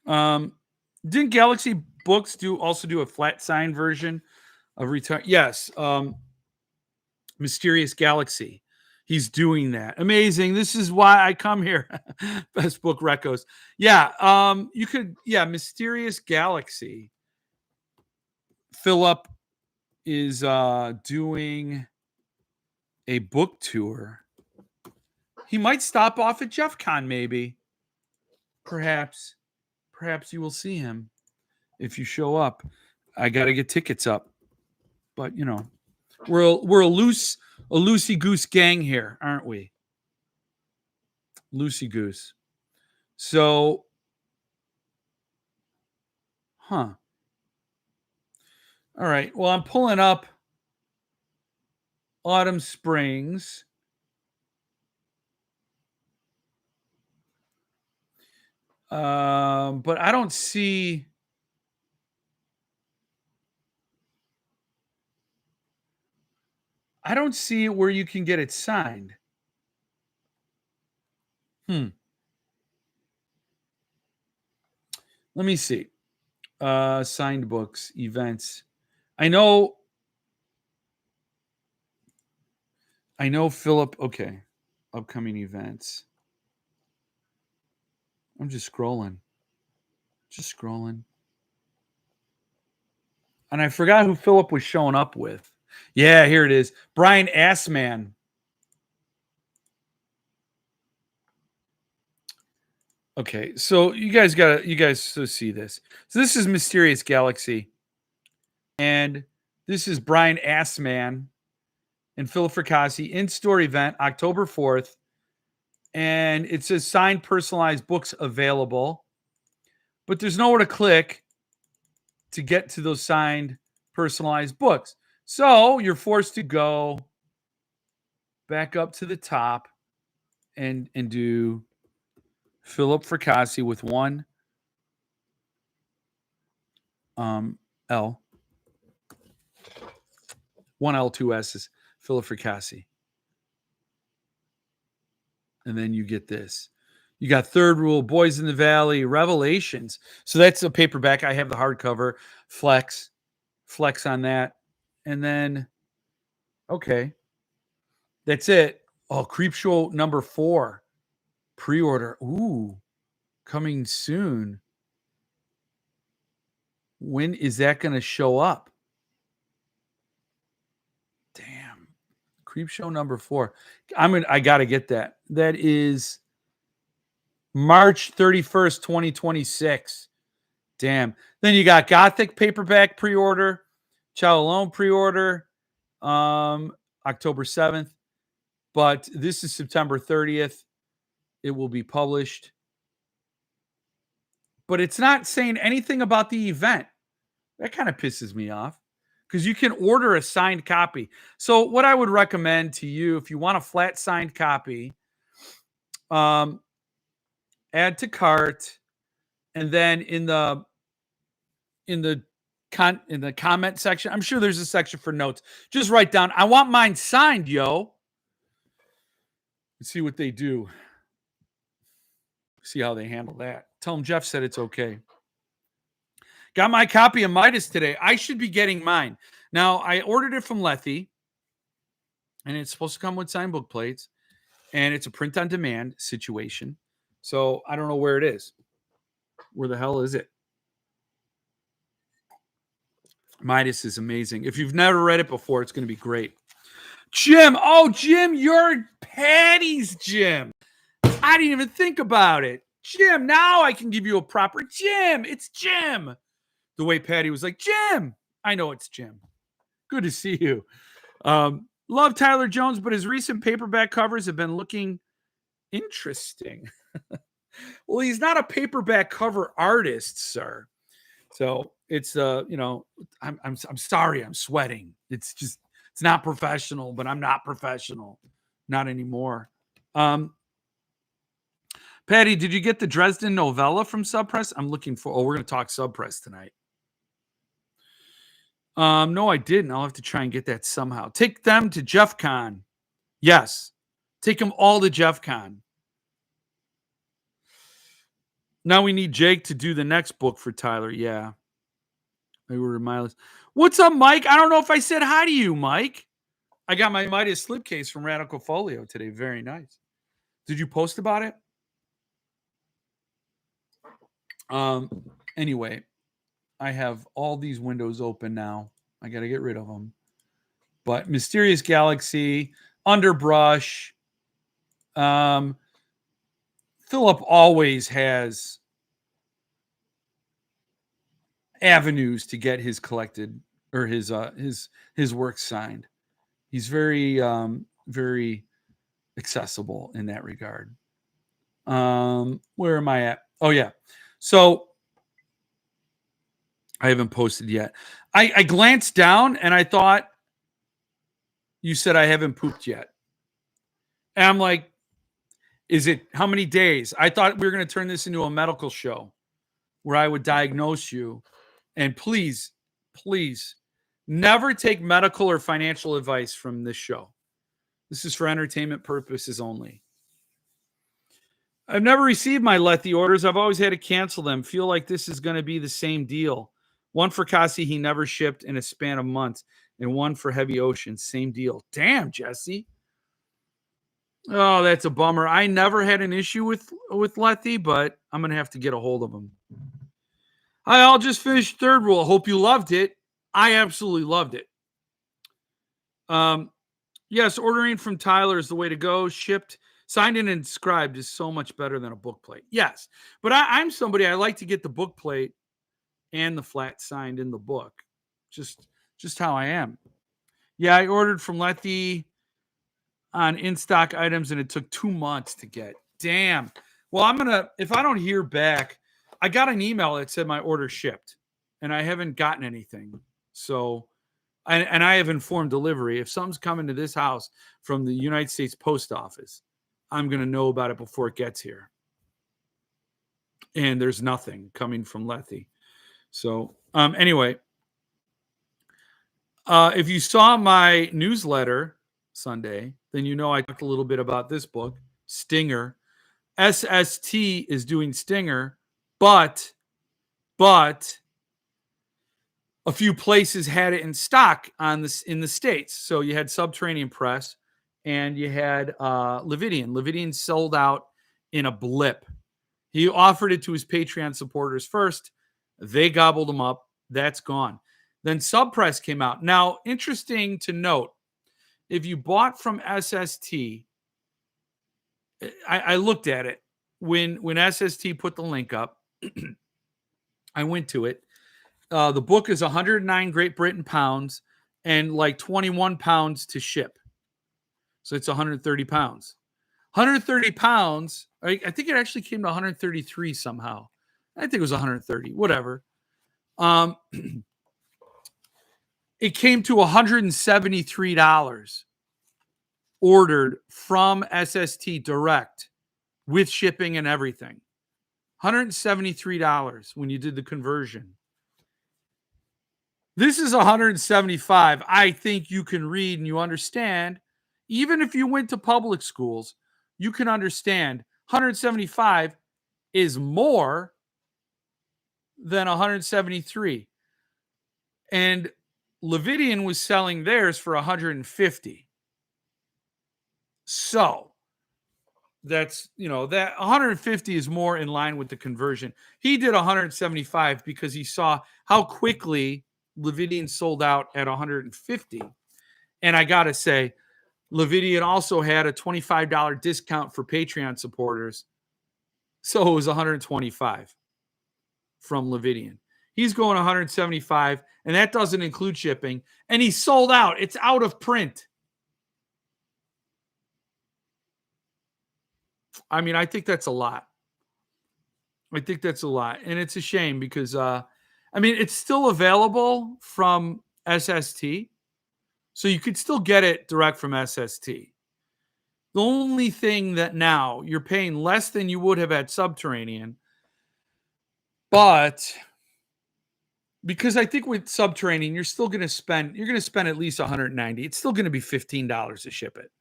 Didn't Galaxy Books also do a flat sign version of Return? Yes. Mysterious Galaxy. He's doing that. Amazing. This is why I come here. Best book recos. Yeah. You could, Mysterious Galaxy. Philip is doing a book tour. He might stop off at Jeff Con, maybe. Perhaps you will see him if you show up. I got to get tickets up. But, we're a loosey goose gang here, aren't we? Loosey goose. So, all right. Well, I'm pulling up Autumn Springs. But I don't see. I don't see where you can get it signed. Let me see. Signed books, events. I know Philip. Okay. Upcoming events. I'm just scrolling. And I forgot who Philip was showing up with. Yeah, here it is. Brian Assman. Okay, so you guys see this. So this is Mysterious Galaxy. And this is Brian Assman and Philip Fracassi in-store event, October 4th. And it says signed personalized books available. But there's nowhere to click to get to those signed personalized books. So you're forced to go back up to the top and do Philip Fracassi with one L. One L, two S's. Philip Fracassi. And then you get this. You got Third Rule, Boys in the Valley, Revelations. So that's a paperback. I have the hardcover. Flex on that. And then, okay. That's it. Oh, Creepshow number 4. Pre-order. Ooh. Coming soon. When is that going to show up? Damn. Creepshow number 4. I got to get that. That is March 31st, 2026. Damn. Then you got Gothic paperback pre-order, Child Alone pre-order, October 7th. But this is September 30th. It will be published. But it's not saying anything about the event. That kind of pisses me off because you can order a signed copy. So what I would recommend to you, if you want a flat signed copy, add to cart, and then in the comment section, I'm sure there's a section for notes. Just write down, I want mine signed, yo. Let's see what they do. See how they handle that. Tell them Jeff said it's okay. Got my copy of Midas today. I should be getting mine. Now, I ordered it from Lethe, and it's supposed to come with signed book plates, and it's a print-on-demand situation. So I don't know where it is. Where the hell is it? Midas is amazing. If you've never read it before, it's going to be great. Jim. Oh, Jim, you're Patty's Jim. I didn't even think about it. Jim, now I can give you a proper Jim. It's Jim. The way Patty was like, Jim. I know it's Jim. Good to see you. Love Tyler Jones, but his recent paperback covers have been looking interesting. Well, he's not a paperback cover artist, sir. So it's I'm sorry, I'm sweating. It's not professional, but I'm not professional. Not anymore. Patty, did you get the Dresden novella from Subpress? I'm looking for. Oh, we're going to talk Subpress tonight. No, I didn't. I'll have to try and get that somehow. Take them to Jeff Con. Yes. Take them all to Jeff Con. Now we need Jake to do the next book for Tyler. Yeah. They were Midas. What's up, Mike? I don't know if I said hi to you, Mike. I got my Midas slipcase from Radical Folio today. Very nice. Did you post about it? Anyway, I have all these windows open now. I got to get rid of them. But Mysterious Galaxy, Underbrush. Philip always has avenues to get his collected or his work signed. He's very very accessible in that regard. Where am I at? Oh yeah. So I haven't posted yet. I glanced down and I thought you said I haven't pooped yet. And I'm like, is it how many days? I thought we were going to turn this into a medical show where I would diagnose you. And please, please never take medical or financial advice from this show. This is for entertainment purposes only. I've never received my Lethe orders. I've always had to cancel them. Feel like this is going to be the same deal. One for Kasi, he never shipped in a span of months, and one for Heavy Ocean, same deal. Damn, Jesse. Oh, that's a bummer. I never had an issue with Lethe, but I'm going to have to get a hold of him. I'll just finish Third Rule. Hope you loved it. I absolutely loved it. Yes, ordering from Tyler is the way to go. Shipped, signed and inscribed is so much better than a book plate. Yes, but I'm somebody, I like to get the book plate and the flat signed in the book. Just how I am. Yeah, I ordered from Lethe on in-stock items, and it took 2 months to get. Damn. Well, if I don't hear back, I got an email that said my order shipped, and I haven't gotten anything. So, and I have informed delivery. If something's coming to this house from the United States Post Office, I'm going to know about it before it gets here. And there's nothing coming from Lethe. So, anyway, if you saw my newsletter Sunday, then you know I talked a little bit about this book, Stinger. SST is doing Stinger, but a few places had it in stock in the States. So you had Subterranean Press and you had Levidian. Levidian sold out in a blip. He offered it to his Patreon supporters first. They gobbled them up. That's gone. Then Subpress came out. Now, interesting to note, if you bought from SST, I looked at it. When SST put the link up, I went to it. The book is 109 Great Britain pounds and like 21 pounds to ship. So it's 130 pounds. 130 pounds. I think it actually came to 133 somehow. I think it was 130, whatever. It came to $173 ordered from SST direct with shipping and everything. $173 when you did the conversion. This is $175. I think you can read and you understand. Even if you went to public schools, you can understand $175 is more than $173. And Levidian was selling theirs for $150. So that's, that $150 is more in line with the conversion. He did $175 because he saw how quickly Levidian sold out at $150. And I got to say, Levidian also had a $25 discount for Patreon supporters. So it was $125 from Levidian. He's going $175, and that doesn't include shipping. And he's sold out. It's out of print. I mean, I think that's a lot. I think that's a lot. And it's a shame because, I mean, it's still available from SST. So you could still get it direct from SST. The only thing that now you're paying less than you would have at Subterranean, but because I think with Subterranean, you're going to spend at least $190. It's still going to be $15 to ship it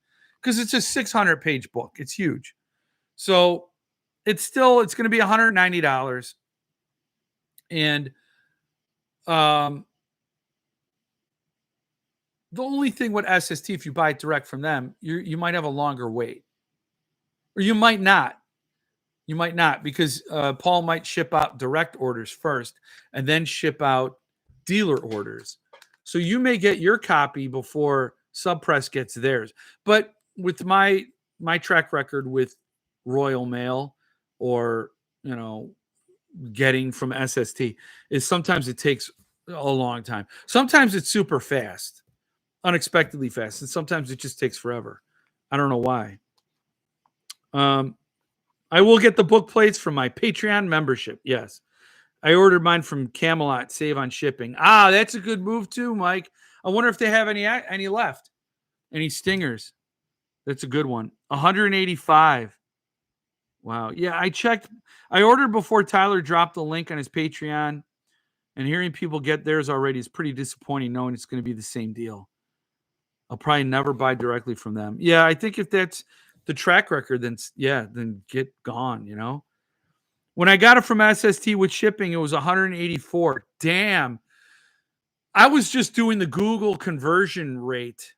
because it's a 600-page book. It's huge. So it's going to be $190. And the only thing with SST, if you buy it direct from them, you might have a longer wait. Or you might not. You might not, because Paul might ship out direct orders first and then ship out dealer orders. So you may get your copy before Subpress gets theirs. But with my track record with Royal Mail or, getting from SST, is sometimes it takes a long time. Sometimes it's super fast, unexpectedly fast, and sometimes it just takes forever. I don't know why. I will get the book plates from my Patreon membership. Yes. I ordered mine from Camelot, save on shipping. Ah, that's a good move too, Mike. I wonder if they have any left. Any stingers. That's a good one. 185. Wow. Yeah, I checked. I ordered before Tyler dropped the link on his Patreon, and hearing people get theirs already is pretty disappointing, knowing it's going to be the same deal. I'll probably never buy directly from them. Yeah, I think if that's the track record, then get gone, When I got it from SST with shipping, it was 184. Damn. I was just doing the Google conversion rate.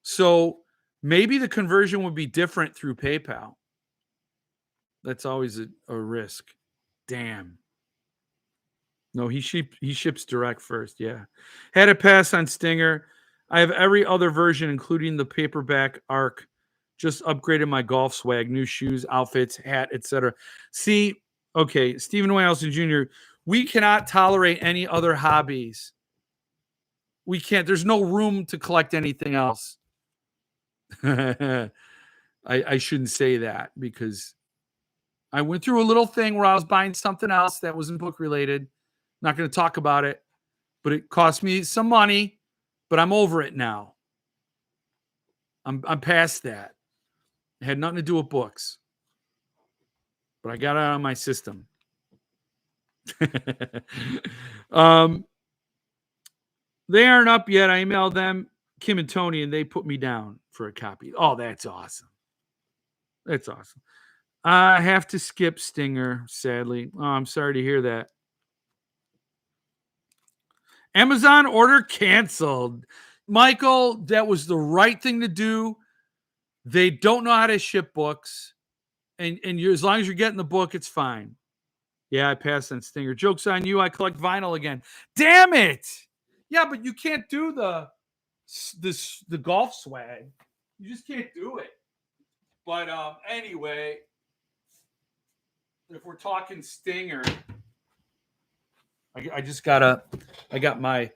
So maybe the conversion would be different through PayPal. That's always a risk. Damn. No, he ships direct first. Yeah. Had a pass on Stinger. I have every other version, including the paperback ARC. Just upgraded my golf swag, new shoes, outfits, hat, etc. See, okay, Stephen Wales Jr., we cannot tolerate any other hobbies. We can't. There's no room to collect anything else. I shouldn't say that because I went through a little thing where I was buying something else that wasn't book related. Not going to talk about it, but it cost me some money, but I'm over it now. I'm past that. It had nothing to do with books, but I got it out of my system. They aren't up yet. I emailed them, Kim and Tony, and they put me down for a copy. Oh, that's awesome. That's awesome. I have to skip Stinger, sadly. Oh, I'm sorry to hear that. Amazon order canceled. Michael, that was the right thing to do. They don't know how to ship books. And as long as you're getting the book, it's fine. Yeah, I passed on Stinger. Joke's on you. I collect vinyl again. Damn it. Yeah, but you can't do the golf swag. You just can't do it. But anyway, if we're talking Stinger, I got my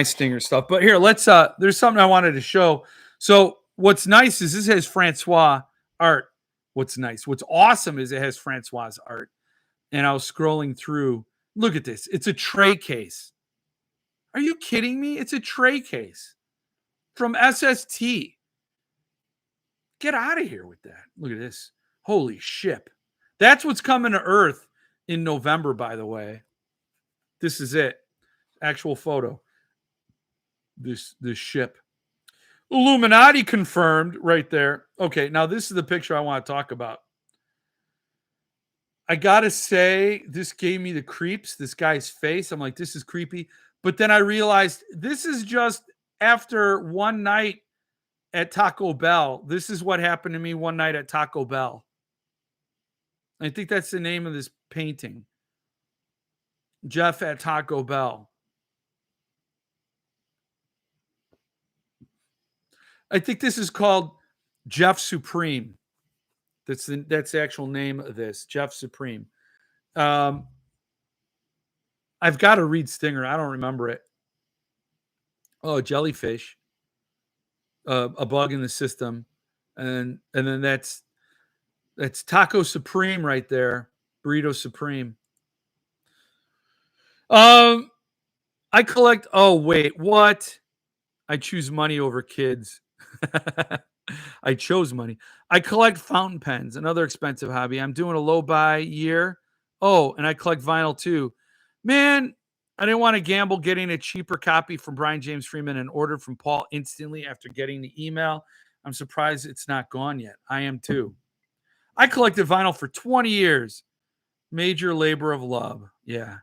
Stinger stuff. But here, there's something I wanted to show. So what's nice is this has Francois art. What's awesome is it has Francois art. And I was scrolling through. Look at this. It's a tray case. Are you kidding me? It's a tray case from SST. Get out of here with that. Look at this. Holy shit. That's what's coming to Earth in November, by the way. This is it. Actual photo. This ship. Illuminati confirmed right there. Okay, now this is the picture I want to talk about. I gotta say, this gave me the creeps. This guy's face. I'm like, this is creepy. But then I realized this is just after one night at Taco Bell. This is what happened to me one night at Taco Bell. I think that's the name of this painting. Jeff at Taco Bell. I think this is called Jeff Supreme. That's the actual name of this, Jeff Supreme. I've got to read Stinger. I don't remember it. Oh, jellyfish, a bug in the system, and then that's Taco Supreme right there, Burrito Supreme. I collect. Oh wait, what? I choose money over kids. I chose money. I collect fountain pens, another expensive hobby. I'm doing a low buy year. Oh, and I collect vinyl too. Man, I didn't want to gamble getting a cheaper copy from Brian James Freeman and ordered from Paul instantly after getting the email. I'm surprised it's not gone yet. I am too. I collected vinyl for 20 years. Major labor of love. Yeah.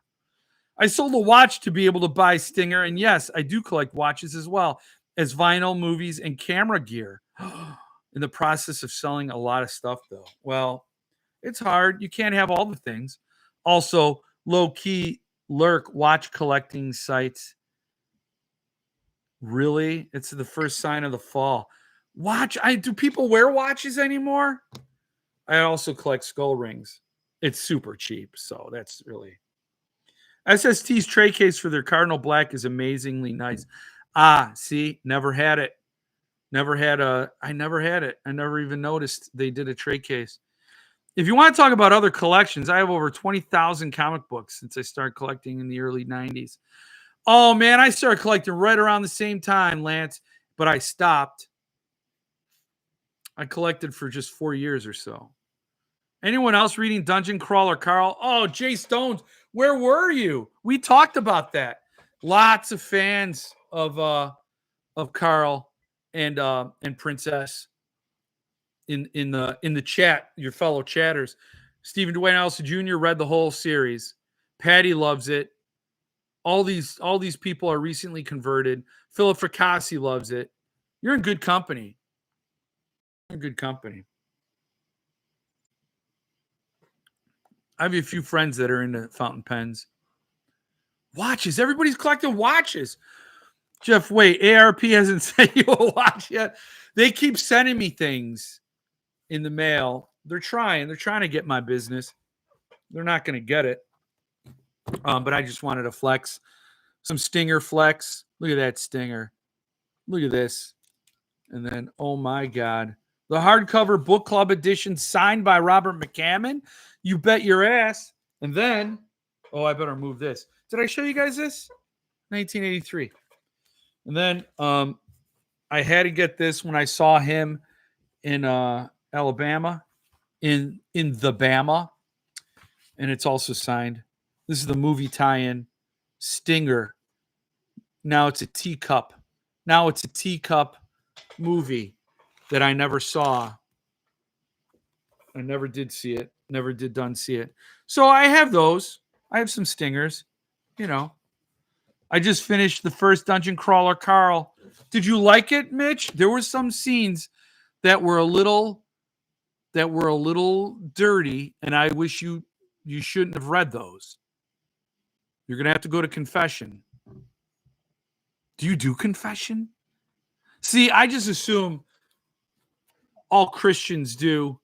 I sold a watch to be able to buy Stinger. And yes, I do collect watches as well as vinyl, movies, and camera gear. In the process of selling a lot of stuff, though. Well, it's hard. You can't have all the things. Also, low key lurk watch collecting sites. Really? It's the first sign of the fall. Do people wear watches anymore? I also collect skull rings. It's super cheap, so that's really. SST's tray case for their Cardinal Black is amazingly nice. See, never had it. I never had it. I never even noticed they did a tray case. If you want to talk about other collections, I have over 20,000 comic books since I started collecting in the early 90s. Oh, man, I started collecting right around the same time, Lance, but I stopped. I collected for just 4 years or so. Anyone else reading Dungeon Crawler Carl? Oh, Jay Stones, where were you? We talked about that. Lots of fans of Carl and Princess in the chat, your fellow chatters. Stephen Dwayne Allison Jr. read the whole series. Patty loves it. All these people are recently converted. Philip Fracassi loves it. You're in good company. You're in good company. I have a few friends that are into fountain pens. Watches. Everybody's collecting watches. Jeff, wait. ARP hasn't sent you a watch yet. They keep sending me things in the mail. They're trying to get my business. They're not going to get it. But I just wanted to flex some Stinger flex. Look at that Stinger. Look at this. And then, oh my God, the hardcover book club edition signed by Robert McCammon. You bet your ass. And then, oh, I better move this. Did I show you guys this? 1983. And then I had to get this when I saw him in Alabama, in the Bama. And it's also signed. This is the movie tie-in, Stinger. Now it's a teacup. Movie that I never saw. I never did see it. Never did done see it. So I have those. I have some Stingers. You know. I just finished the first Dungeon Crawler Carl. Did you like it, Mitch? There were some scenes that were a little dirty, and I wish you shouldn't have read those. You're gonna have to go to confession. Do you do confession? See, I just assume all Christians do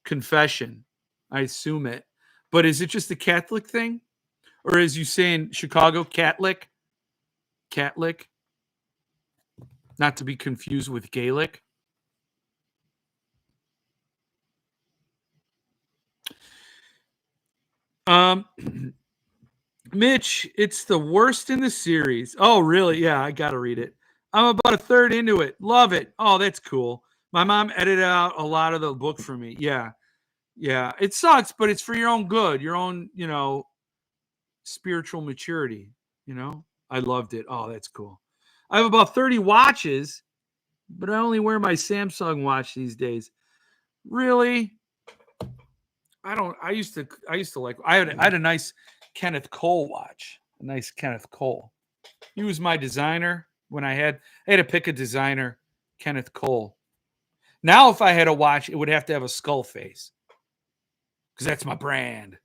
confession. I assume it. But is it just a Catholic thing? Or as you say in Chicago, Catholic? Catholic? Not to be confused with Gaelic. Mitch, it's the worst in the series. Oh, really? Yeah, I got to read it. I'm about a third into it. Love it. Oh, that's cool. My mom edited out a lot of the book for me. Yeah. Yeah. It sucks, but it's for your own good, your own, spiritual maturity. I loved it. Oh, that's cool. I have about 30 watches, but I only wear my Samsung watch these days. Really? I used to like, I had a nice Kenneth Cole watch, a nice Kenneth Cole. He was my designer when I had to pick a designer, Kenneth Cole. Now, if I had a watch, it would have to have a skull face because that's my brand.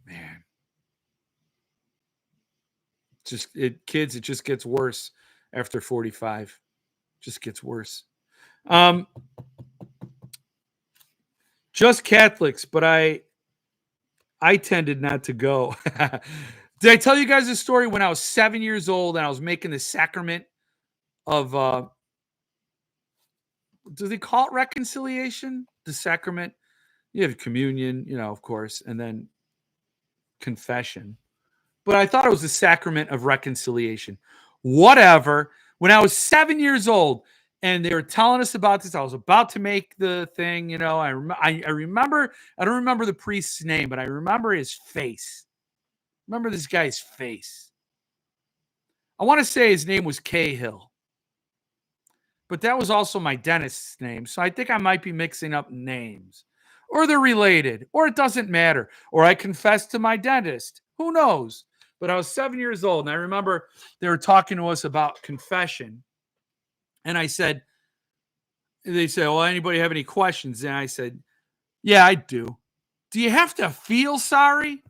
Man, kids, it just gets worse after 45. Just gets worse. Just Catholics, but I tended not to go. Did I tell you guys a story when I was 7 years old and I was making the sacrament of do they call it reconciliation? The sacrament. You have communion, of course, and then confession. But I thought it was the sacrament of reconciliation. Whatever. When I was 7 years old and they were telling us about this, I was about to make the thing, I remember, I don't remember the priest's name, but I remember his face. Remember this guy's face. I want to say his name was Cahill. But that was also my dentist's name. So I think I might be mixing up names. Or they're related. Or it doesn't matter. Or I confessed to my dentist. Who knows? But I was 7 years old. And I remember they were talking to us about confession. And they said, well, anybody have any questions? And I said, yeah, I do. Do you have to feel sorry?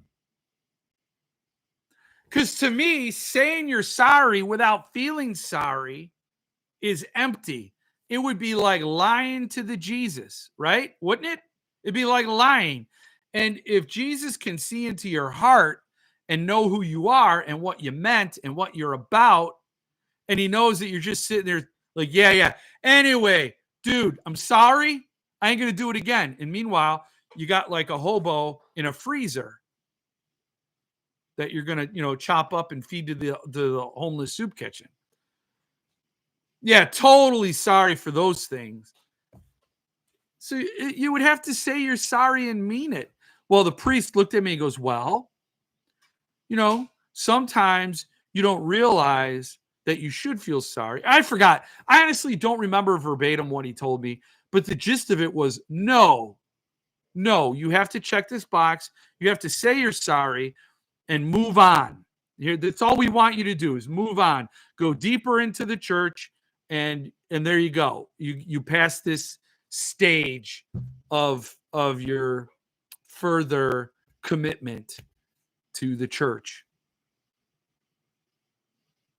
Because to me, saying you're sorry without feeling sorry is empty. It would be like lying to the Jesus, right? Wouldn't it? It'd be like lying. And if Jesus can see into your heart and know who you are and what you meant and what you're about, and he knows that you're just sitting there like, yeah. Anyway, dude, I'm sorry. I ain't going to do it again. And meanwhile, you got like a hobo in a freezer that you're going to, chop up and feed to the homeless soup kitchen. Yeah, totally sorry for those things. So you would have to say you're sorry and mean it. Well, the priest looked at me and goes, well, sometimes you don't realize that you should feel sorry. I forgot. I honestly don't remember verbatim what he told me, but the gist of it was no, you have to check this box. You have to say you're sorry and move on. Here, that's all we want you to do is move on. Go deeper into the church, and there you go. You pass this stage of your further commitment to the church.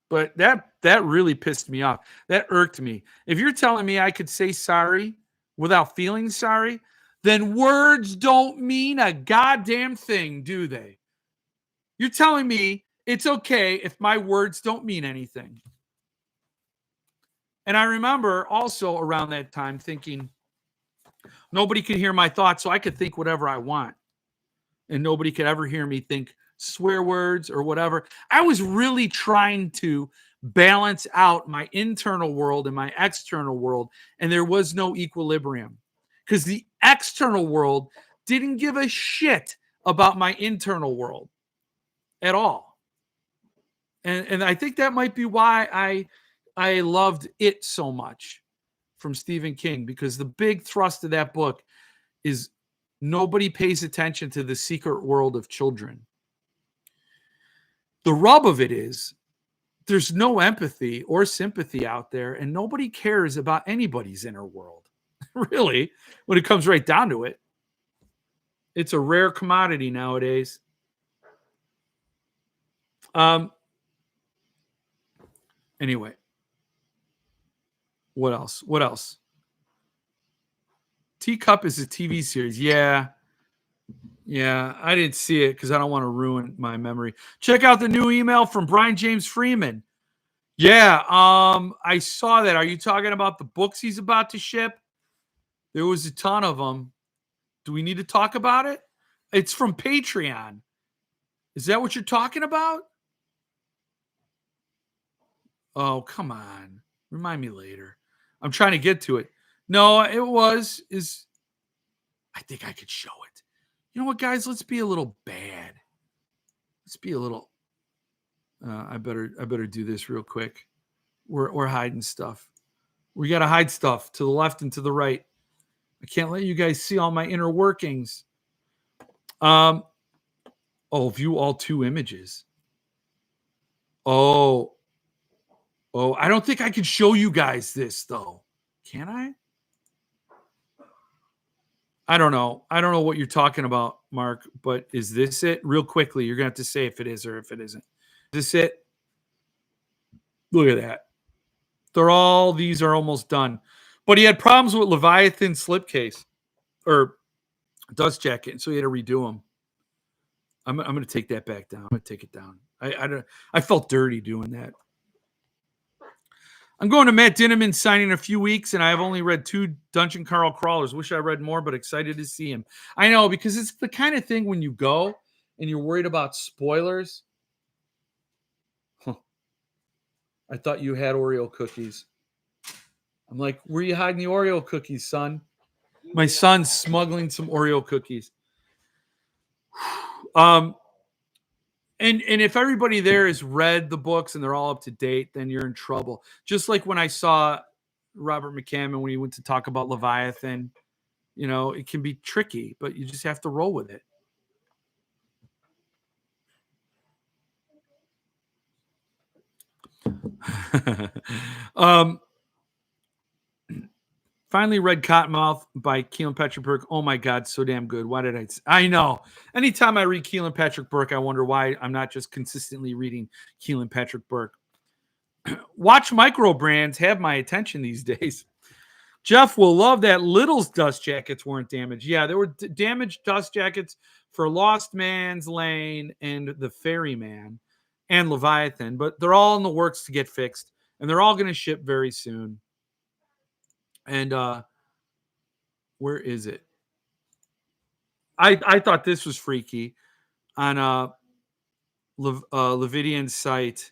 But that really pissed me off. That irked me. If you're telling me I could say sorry without feeling sorry, then words don't mean a goddamn thing, do they? You're telling me it's okay if my words don't mean anything. And I remember also around that time thinking, nobody could hear my thoughts, so I could think whatever I want. And nobody could ever hear me think swear words or whatever. I was really trying to balance out my internal world and my external world, and there was no equilibrium because the external world didn't give a shit about my internal world at all. And I think that might be why I loved It so much from Stephen King, because the big thrust of that book is nobody pays attention to the secret world of children. The rub of it is there's no empathy or sympathy out there, and nobody cares about anybody's inner world. Really, when it comes right down to it. It's a rare commodity nowadays. Anyway. What else? Teacup is a TV series. Yeah, I didn't see it because I don't want to ruin my memory. Check out the new email from Brian James Freeman. Yeah, I saw that. Are you talking about the books he's about to ship? There was a ton of them. Do we need to talk about it? It's from Patreon. Is that what you're talking about? Oh, come on. Remind me later. I'm trying to get to it. No, I think I could show it. You know what, guys? Let's be a little bad. Let's be a little. I better do this real quick. We're hiding stuff. We got to hide stuff to the left and to the right. I can't let you guys see all my inner workings. View all two images. Oh, I don't think I can show you guys this though. Can I? I don't know. I don't know what you're talking about, Mark, but is this it? Real quickly, you're going to have to say if it is or if it isn't. Is this it? Look at that. These are almost done. But he had problems with Leviathan slipcase or dust jacket, so he had to redo them. I'm going to take that back down. I'm going to take it down. I felt dirty doing that. I'm going to Matt Dinneman signing in a few weeks, and I've only read 2 Dungeon Carl Crawlers. Wish I read more, but excited to see him. I know, because it's the kind of thing when you go and you're worried about spoilers. I thought you had Oreo cookies. I'm like, where are you hiding the Oreo cookies, son? My son's smuggling some Oreo cookies. And if everybody there has read the books and they're all up to date, then you're in trouble. Just like when I saw Robert McCammon when he went to talk about Leviathan, it can be tricky, but you just have to roll with it. Finally read Cottonmouth by Keelan Patrick Burke. Oh my God, so damn good. Why did I know. Anytime I read Keelan Patrick Burke, I wonder why I'm not just consistently reading Keelan Patrick Burke. Watch micro brands have my attention these days. Jeff will love that Little's dust jackets weren't damaged. Yeah, there were damaged dust jackets for Lost Man's Lane and the Ferryman and Leviathan, but they're all in the works to get fixed, and they're all going to ship very soon. And where is it? I thought this was freaky on Levidian's site.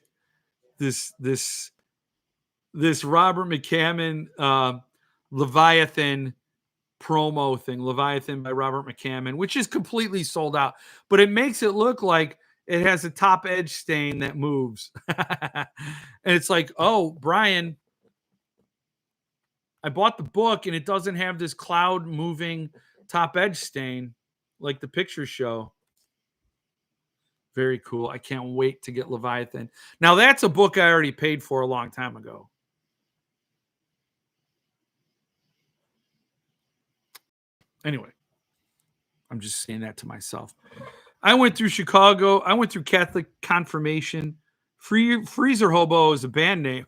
This Robert McCammon Leviathan promo thing, Leviathan by Robert McCammon, which is completely sold out, but it makes it look like it has a top edge stain that moves. And it's like, oh, Brian, I bought the book and it doesn't have this cloud moving top edge stain like the pictures show. Very cool. I can't wait to get Leviathan. Now that's a book I already paid for a long time ago. Anyway, I'm just saying that to myself. I went through Chicago. I went through Catholic confirmation. Freezer Hobo is a band name.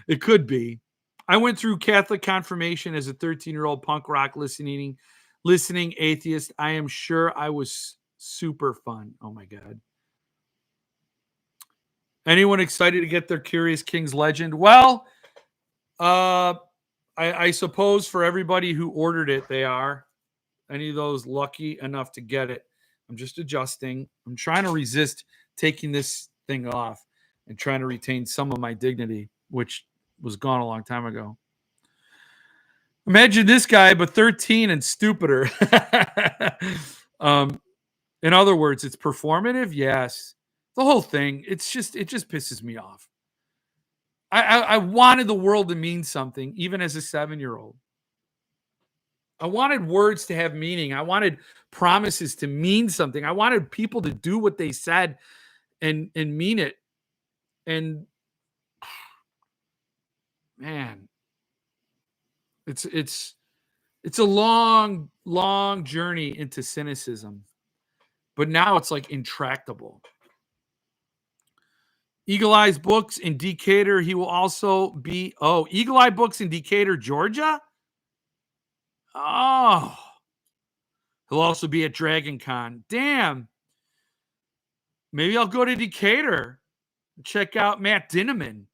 It could be. I went through Catholic confirmation as a 13-year-old punk rock listening atheist. I am sure I was super fun. Oh my God. Anyone excited to get their Curious Kings Legend? Well, I suppose for everybody who ordered it, they are. Any of those lucky enough to get it. I'm just adjusting. I'm trying to resist taking this thing off and trying to retain some of my dignity, which was gone a long time ago. Imagine this guy, but 13 and stupider. In other words, it's performative. Yes. The whole thing, it just pisses me off. I wanted the world to mean something, even as a 7-year-old. I wanted words to have meaning. I wanted promises to mean something. I wanted people to do what they said and mean it. And man, it's a long, long journey into cynicism. But now it's like intractable. Eagle Eyes Books in Decatur. He will also be, Eagle Eye Books in Decatur, Georgia? Oh. He'll also be at Dragon Con. Damn. Maybe I'll go to Decatur and check out Matt Dinneman.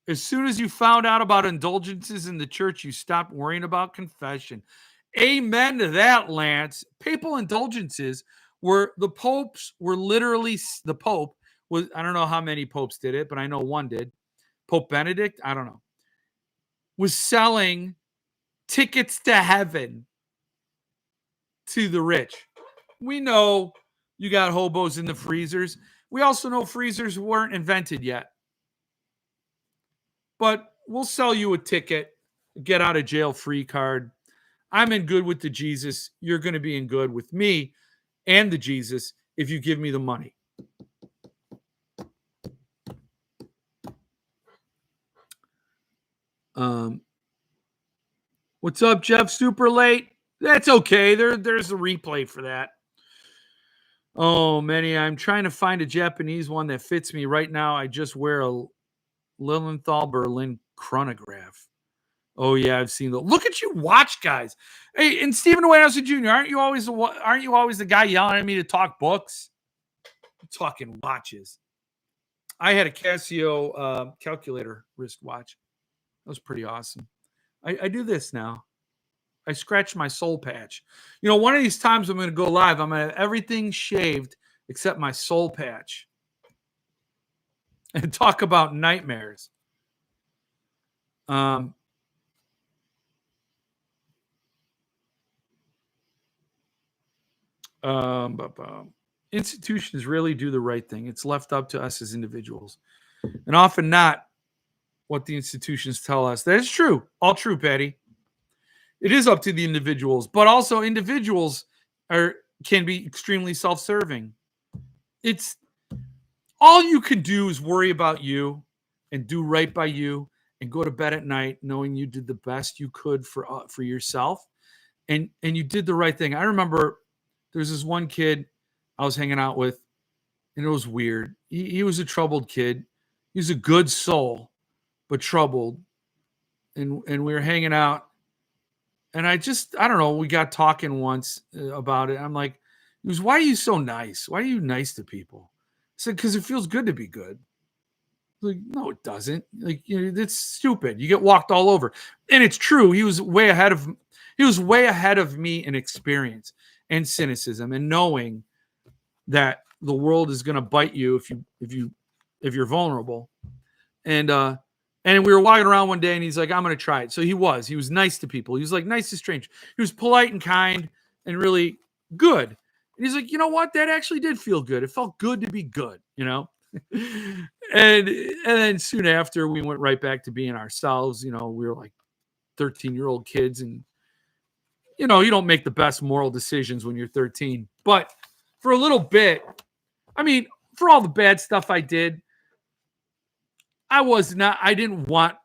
As soon as you found out about indulgences in the church, you stopped worrying about confession. Amen to that, Lance. Papal indulgences were the popes were literally the Pope was, I don't know how many popes did it, but I know one did. Pope Benedict, I don't know, was selling tickets to heaven to the rich. We know you got hobos in the freezers. We also know freezers weren't invented yet. But we'll sell you a ticket, get out of jail free card. I'm in good with the Jesus. You're going to be in good with me and the Jesus if you give me the money. What's up, Jeff? Super late? That's okay. There's a replay for that. Oh, Manny, I'm trying to find a Japanese one that fits me. Right now, I just wear a Lilienthal Berlin chronograph. Oh yeah, I've seen the. Look at you, watch guys. Hey, and Stephen Wayne Jr. Aren't you always the guy yelling at me to talk books? I'm talking watches. I had a Casio calculator wristwatch. That was pretty awesome. I do this now. I scratch my soul patch. You know, one of these times I'm going to go live. I'm going to have everything shaved except my soul patch and talk about nightmares. Institutions really do the right thing. It's left up to us as individuals, and often not what the institutions tell us. That is true. All true, Patty. It is up to the individuals, but also individuals can be extremely self-serving. It's all you can do is worry about you and do right by you and go to bed at night knowing you did the best you could for yourself and you did the right thing. I remember there's this one kid I was hanging out with, and it was weird. He was a troubled kid. He was a good soul, but troubled. And we were hanging out, and I don't know. We got talking once about it. I'm like, he was, why are you so nice? Why are you nice to people? I said, because it feels good to be good. Like, no, it doesn't. Like, you know, it's stupid. You get walked all over, and it's true. He was way ahead of me in experience and cynicism, and knowing that the world is going to bite you if you're vulnerable. And we were walking around one day, and he's like, I'm going to try it. So he was nice to people. He was like nice to strangers. He was polite and kind and really good. And he's like, you know what? That actually did feel good. It felt good to be good, you know? and then soon after, we went right back to being ourselves. You know, we were like 13-year-old kids, and you know, you don't make the best moral decisions when you're 13. But for a little bit, I mean, for all the bad stuff I did, I didn't want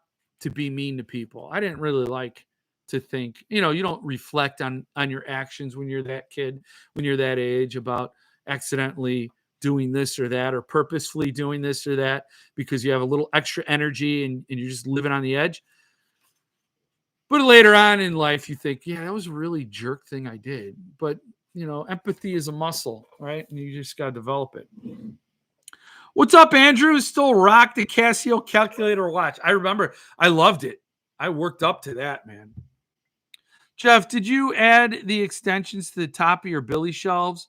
to be mean to people. I didn't really like to think, you know, you don't reflect on your actions when you're that kid, when you're that age, about accidentally doing this or that, or purposefully doing this or that because you have a little extra energy and you're just living on the edge. But later on in life, you think, yeah, that was a really jerk thing I did. But, you know, empathy is a muscle, right? And you just got to develop it. What's up, Andrew? Still rock the Casio calculator watch. I remember. I loved it. I worked up to that, man. Jeff, did you add the extensions to the top of your Billy shelves,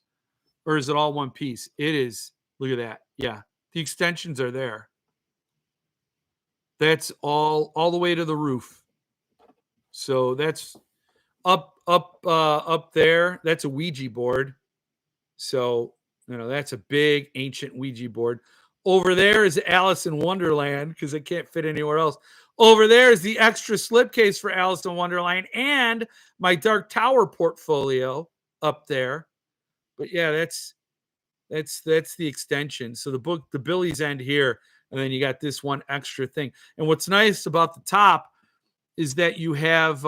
or is it all one piece? It is. Look at that. Yeah, the extensions are there. That's all the way to the roof. So that's up there. That's a Ouija board. So, you know, that's a big ancient Ouija board. Over there is Alice in Wonderland because it can't fit anywhere else. Over there is the extra slipcase for Alice in Wonderland and my Dark Tower portfolio up there. But yeah, that's the extension. So the Billies end here, and then you got this one extra thing. And what's nice about the top is that you have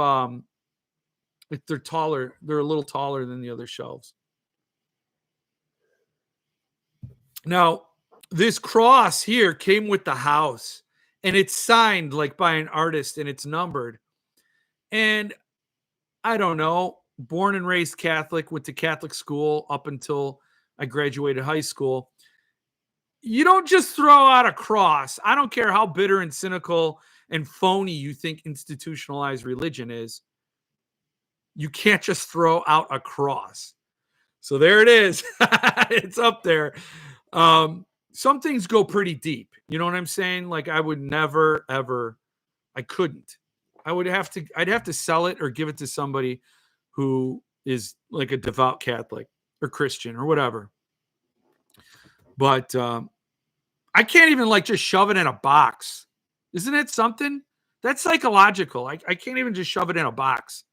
they're taller. They're a little taller than the other shelves. Now, this cross here came with the house, and it's signed like by an artist, and it's numbered. And I don't know, born and raised Catholic, went to Catholic school up until I graduated high school. You don't just throw out a cross. I don't care how bitter and cynical and phony you think institutionalized religion is. You can't just throw out a cross. So there it is. It's up there. Some things go pretty deep. You know what I'm saying? Like I would never, ever, I couldn't. I'd have to sell it or give it to somebody who is like a devout Catholic or Christian or whatever. But I can't even like just shove it in a box. Isn't it something? That's psychological. I can't even just shove it in a box.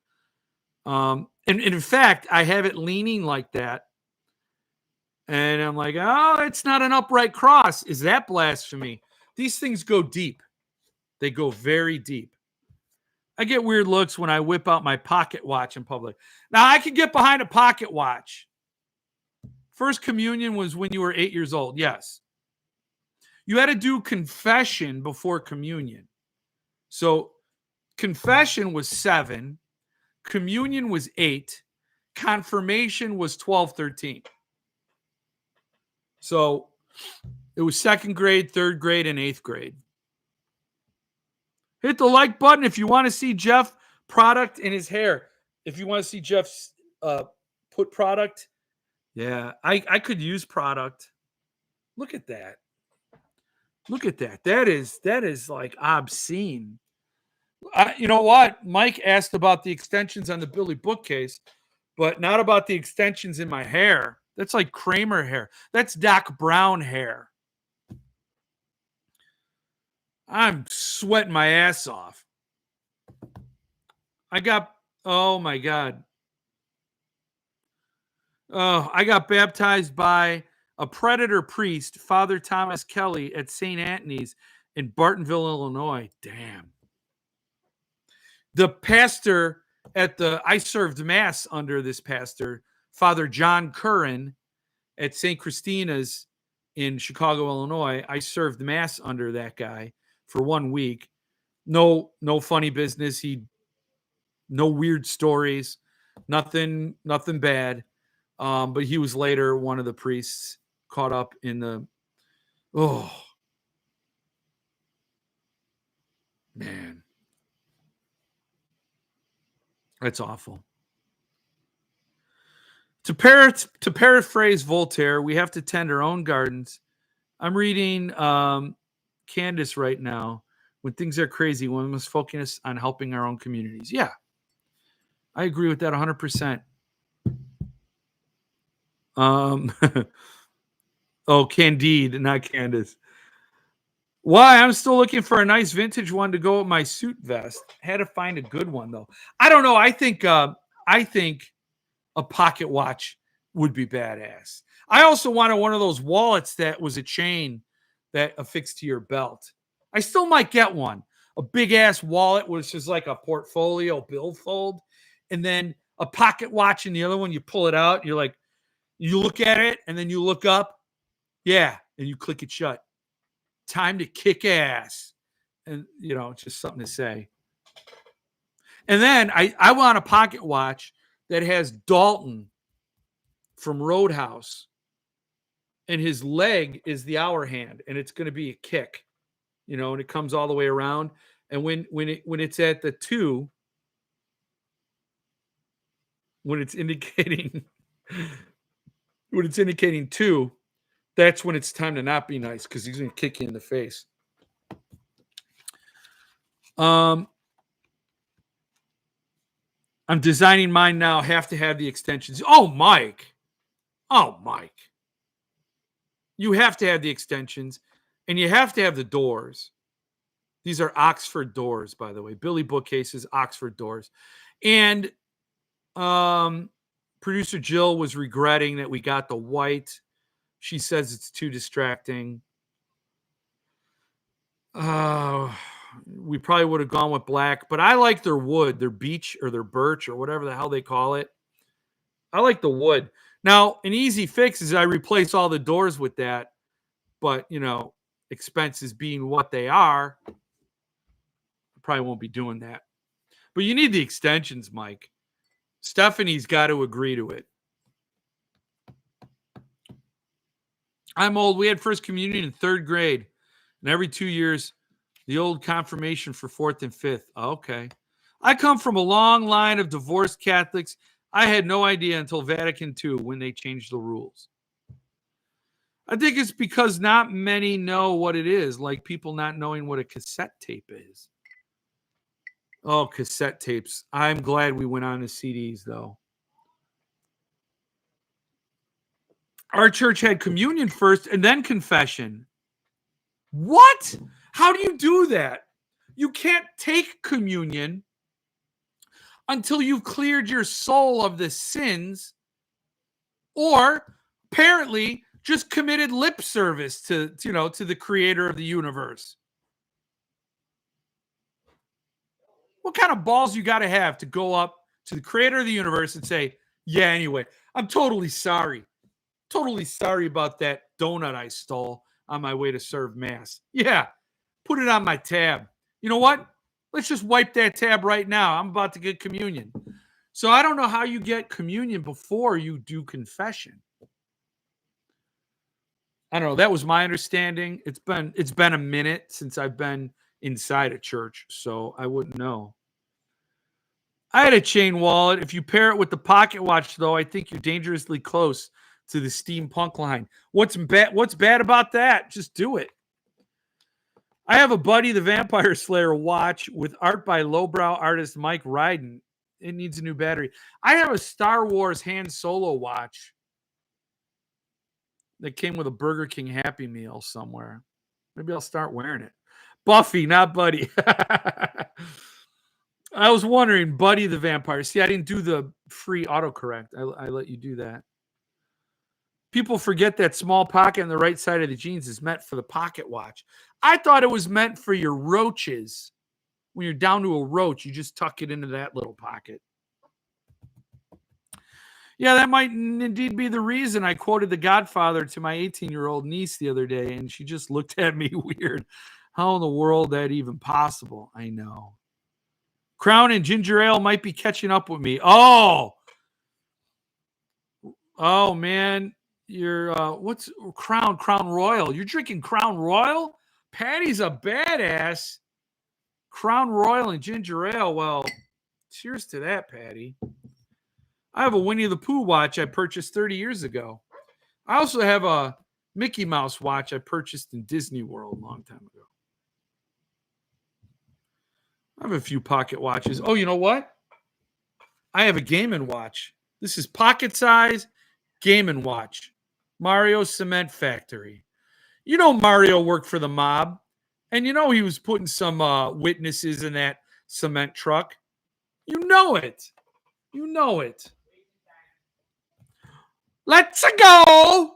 And in fact, I have it leaning like that. And I'm like, oh, it's not an upright cross. Is that blasphemy? These things go deep. They go very deep. I get weird looks when I whip out my pocket watch in public. Now, I can get behind a pocket watch First communion was when you were 8 years old. Yes. You had to do confession before communion. So confession was 7. Communion was 8. Confirmation was 12, 13. So it was 2nd grade, 3rd grade, and 8th grade. Hit the like button if you want to see Jeff product in his hair. If you want to see Jeff's put product. Yeah, I could use product. Look at that. Look at that. That is like obscene. You know what? Mike asked about the extensions on the Billy bookcase, but not about the extensions in my hair. That's like Kramer hair. That's Doc Brown hair. I'm sweating my ass off. Oh my God. Oh, I got baptized by a predator priest, Father Thomas Kelly, at St. Anthony's in Bartonville, Illinois. Damn. The pastor I served mass under this pastor, Father John Curran, at St. Christina's in Chicago, Illinois. I served mass under that guy for 1 week. No funny business. No weird stories, nothing bad. But he was later one of the priests caught up in the, oh, man. That's awful. To paraphrase Voltaire, we have to tend our own gardens. I'm reading Candace right now. When things are crazy, one must focus on helping our own communities. Yeah, I agree with that 100%. Oh, Candide, not Candace. Why? I'm still looking for a nice vintage one to go with my suit vest. Had to find a good one though. I don't know. I think a pocket watch would be badass. I also wanted one of those wallets that was a chain that affixed to your belt. I still might get one. A big ass wallet, which is like a portfolio billfold, and then a pocket watch in the other one. You pull it out, you're like, you look at it, and then you look up, yeah, and you click it shut. Time to kick ass. And it's just something to say. And then I want a pocket watch that has Dalton from Roadhouse, and his leg is the hour hand, and it's going to be a kick, and it comes all the way around. And when it's at the 2, when it's indicating 2, that's when it's time to not be nice, because he's going to kick you in the face. I'm designing mine now. Have to have the extensions. Oh, Mike. You have to have the extensions, and you have to have the doors. These are Oxford doors, by the way. Billy bookcases, Oxford doors. And producer Jill was regretting that we got the white. She says it's too distracting. We probably would have gone with black, but I like their wood, their beech or their birch or whatever the hell they call it. I like the wood. Now, an easy fix is I replace all the doors with that, but expenses being what they are, I probably won't be doing that. But you need the extensions, Mike. Stephanie's got to agree to it. I'm old. We had first communion in 3rd grade, and every 2 years, the old confirmation for 4th and 5th. Okay. I come from a long line of divorced Catholics. I had no idea until Vatican II when they changed the rules. I think it's because not many know what it is, like people not knowing what a cassette tape is. Oh, cassette tapes. I'm glad we went on to CDs, though. Our church had communion first and then confession. What? How do you do that? You can't take communion until you've cleared your soul of the sins, or apparently just committed lip service to the creator of the universe. What kind of balls you got to have to go up to the creator of the universe and say, yeah, anyway, I'm totally sorry. Totally sorry about that donut I stole on my way to serve mass. Yeah, put it on my tab. You know what? Let's just wipe that tab right now. I'm about to get communion. So I don't know how you get communion before you do confession. I don't know. That was my understanding. It's been a minute since I've been inside a church, so I wouldn't know. I had a chain wallet. If you pair it with the pocket watch, though, I think you're dangerously close to the steampunk line. What's bad about that? Just do it. I have a Buddy the Vampire Slayer watch with art by lowbrow artist Mike Ryden. It needs a new battery. I have a Star Wars Han Solo watch that came with a Burger King Happy Meal somewhere. Maybe I'll start wearing it. Buffy, not Buddy. I was wondering, Buddy the Vampire. See, I didn't do the free autocorrect. I let you do that. People forget that small pocket on the right side of the jeans is meant for the pocket watch. I thought it was meant for your roaches. When you're down to a roach, you just tuck it into that little pocket. Yeah, that might indeed be the reason I quoted The Godfather to my 18-year-old niece the other day, and she just looked at me weird. How in the world that even possible? I know. Crown and ginger ale might be catching up with me. Oh, man. You're what's Crown Royal? You're drinking Crown Royal? Patty's a badass. Crown Royal and ginger ale. Well, cheers to that, Patty. I have a Winnie the Pooh watch I purchased 30 years ago. I also have a Mickey Mouse watch I purchased in Disney World a long time ago. I have a few pocket watches. Oh, you know what? I have a Game & Watch. This is pocket size Game & Watch. Mario Cement Factory. You know Mario worked for the mob. And you know he was putting some witnesses in that cement truck. You know it. You know it. Let's go.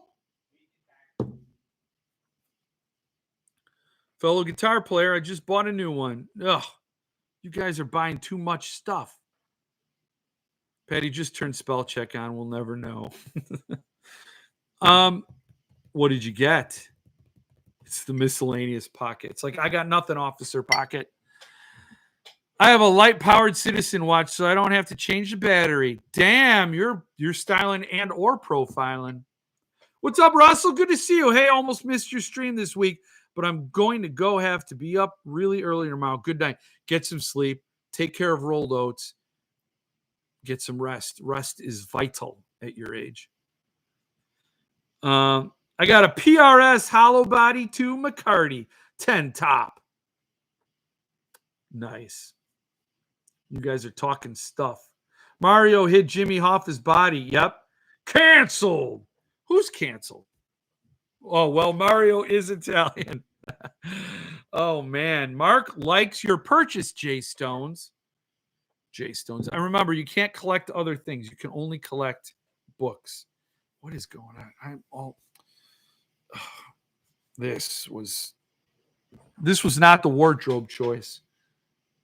Fellow guitar player, I just bought a new one. Ugh. You guys are buying too much stuff. Patty just turned spell check on. We'll never know. What did you get? It's the miscellaneous pocket. It's like, I got nothing, officer pocket. I have a light-powered Citizen watch, so I don't have to change the battery. Damn, you're styling and or profiling. What's up, Russell? Good to see you. Hey, almost missed your stream this week, but I'm going to have to be up really early tomorrow. Good night. Get some sleep. Take care of rolled oats. Get some rest. Rest is vital at your age. I got a PRS Hollow Body 2 McCarty 10 top. Nice. You guys are talking stuff. Mario hit Jimmy Hoffa's body. Yep. Canceled. Who's canceled? Oh, well, Mario is Italian. Oh, man. Mark likes your purchase, Jay Stones. Jay Stones. And remember, you can't collect other things. You can only collect books. What is going on? I'm all... This was not the wardrobe choice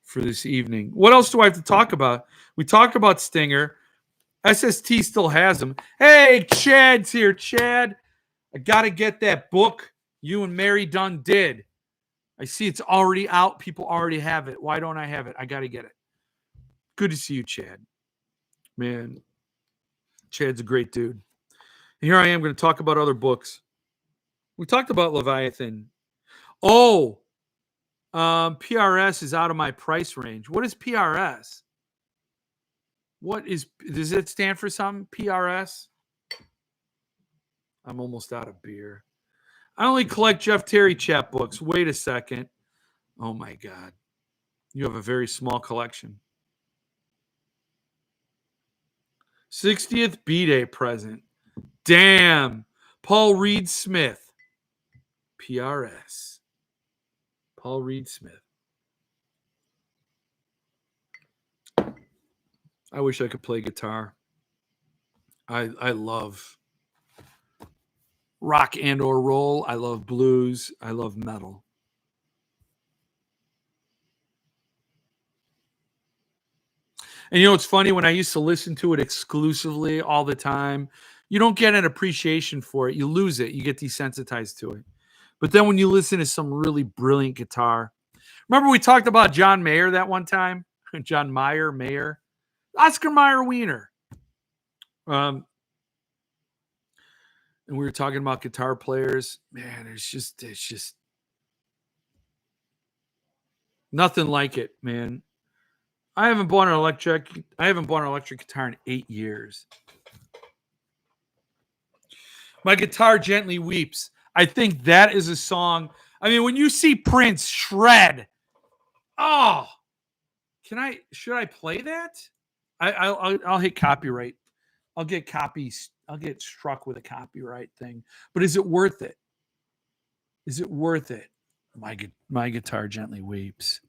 for this evening. What else do I have to talk about? We talked about Stinger. SST still has him. Hey, Chad's here. Chad, I got to get that book you and Mary Dunn did. I see it's already out. People already have it. Why don't I have it? I got to get it. Good to see you, Chad. Man, Chad's a great dude. And here I am going to talk about other books. We talked about Leviathan. Oh, PRS is out of my price range. What is PRS? Does it stand for something? PRS? I'm almost out of beer. I only collect Jeff Terry chapbooks. Wait a second. Oh my God. You have a very small collection. 60th B-Day present. Damn. Paul Reed Smith. PRS. Paul Reed Smith. I wish I could play guitar. I love rock and or roll. I love blues. I love metal. And you know, it's funny, when I used to listen to it exclusively all the time, you don't get an appreciation for it. You lose it. You get desensitized to it. But then when you listen to some really brilliant guitar, remember we talked about John Mayer that one time? John Mayer, Oscar Mayer Wiener. And we were talking about guitar players. Man, it's just nothing like it, man. I haven't bought an electric guitar in 8 years. My Guitar Gently Weeps. I think that is a song. I mean, when you see Prince shred, should I play that? I'll hit copyright. I'll get struck with a copyright thing. But is it worth it? Is it worth it? My Guitar Gently Weeps.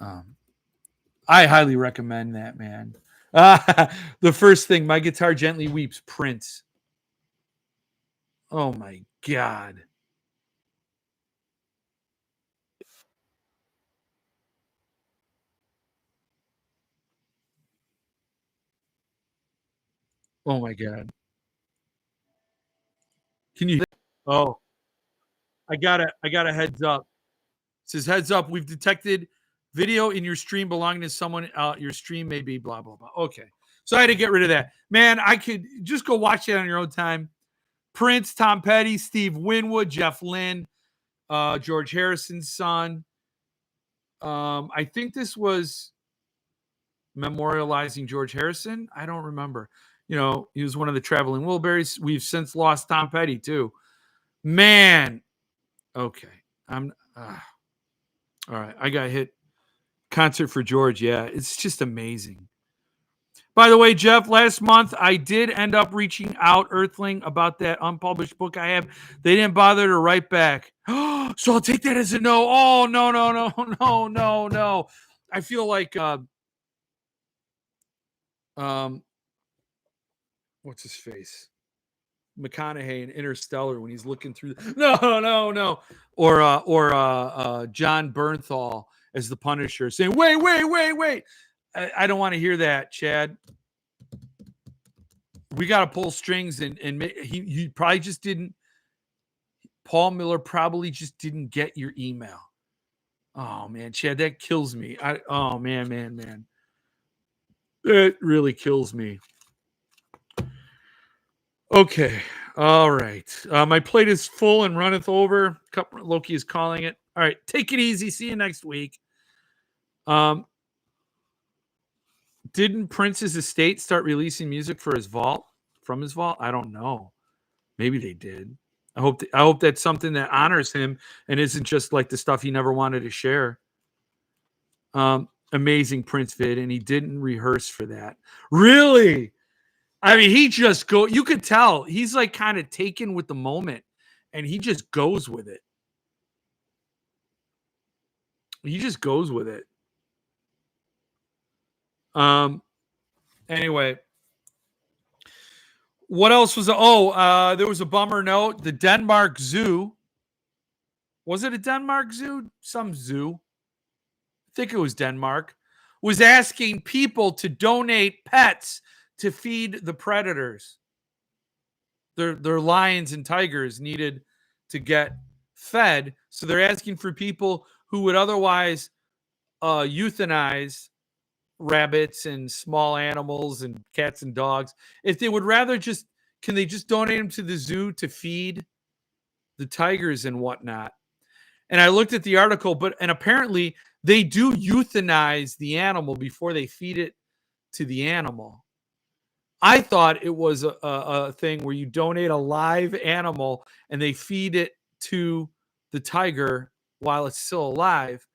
I highly recommend that, man. The first thing, My Guitar Gently Weeps, Prince. Oh my God. Oh my God. Can you? Oh, I got a heads up. It says heads up. We've detected video in your stream belonging to someone. Your stream may be blah blah blah. Okay, so I had to get rid of that. Man, I could just go watch it on your own time. Prince, Tom Petty, Steve Winwood, Jeff Lynne, George Harrison's son. I think this was memorializing George Harrison. I don't remember. You know, he was one of the traveling Wilburys. We've since lost Tom Petty too. Man. Okay. All right. I got hit. Concert for George. Yeah. It's just amazing. By the way, Jeff, last month I did end up reaching out Earthling about that unpublished book I have. They didn't bother to write back. So I'll take that as a no. Oh, no. I feel like what's his face? McConaughey in Interstellar when he's looking through no. Or John Bernthal as the Punisher saying, wait. I don't want to hear that, Chad. We got to pull strings and he probably just didn't. Paul Miller probably just didn't get your email. Oh man, Chad, that kills me. Oh man. It really kills me. Okay. All right. My plate is full and runneth over. Loki is calling it. All right. Take it easy. See you next week. Didn't Prince's estate start releasing music for his vault? From his vault? I don't know. Maybe they did. I hope that's something that honors him and isn't just like the stuff he never wanted to share. Amazing Prince vid, and he didn't rehearse for that. Really? I mean, you could tell he's like kind of taken with the moment and he just goes with it. Anyway, what else was there was a bummer note. The Denmark Zoo. Was it a Denmark Zoo? Some zoo. I think it was Denmark. Was asking people to donate pets to feed the predators. Their lions and tigers needed to get fed. So they're asking for people who would otherwise euthanize rabbits and small animals and cats and dogs. If they would rather can they just donate them to the zoo to feed the tigers and whatnot? And I looked at the article, and apparently they do euthanize the animal before they feed it to the animal. I thought it was a thing where you donate a live animal and they feed it to the tiger while it's still alive.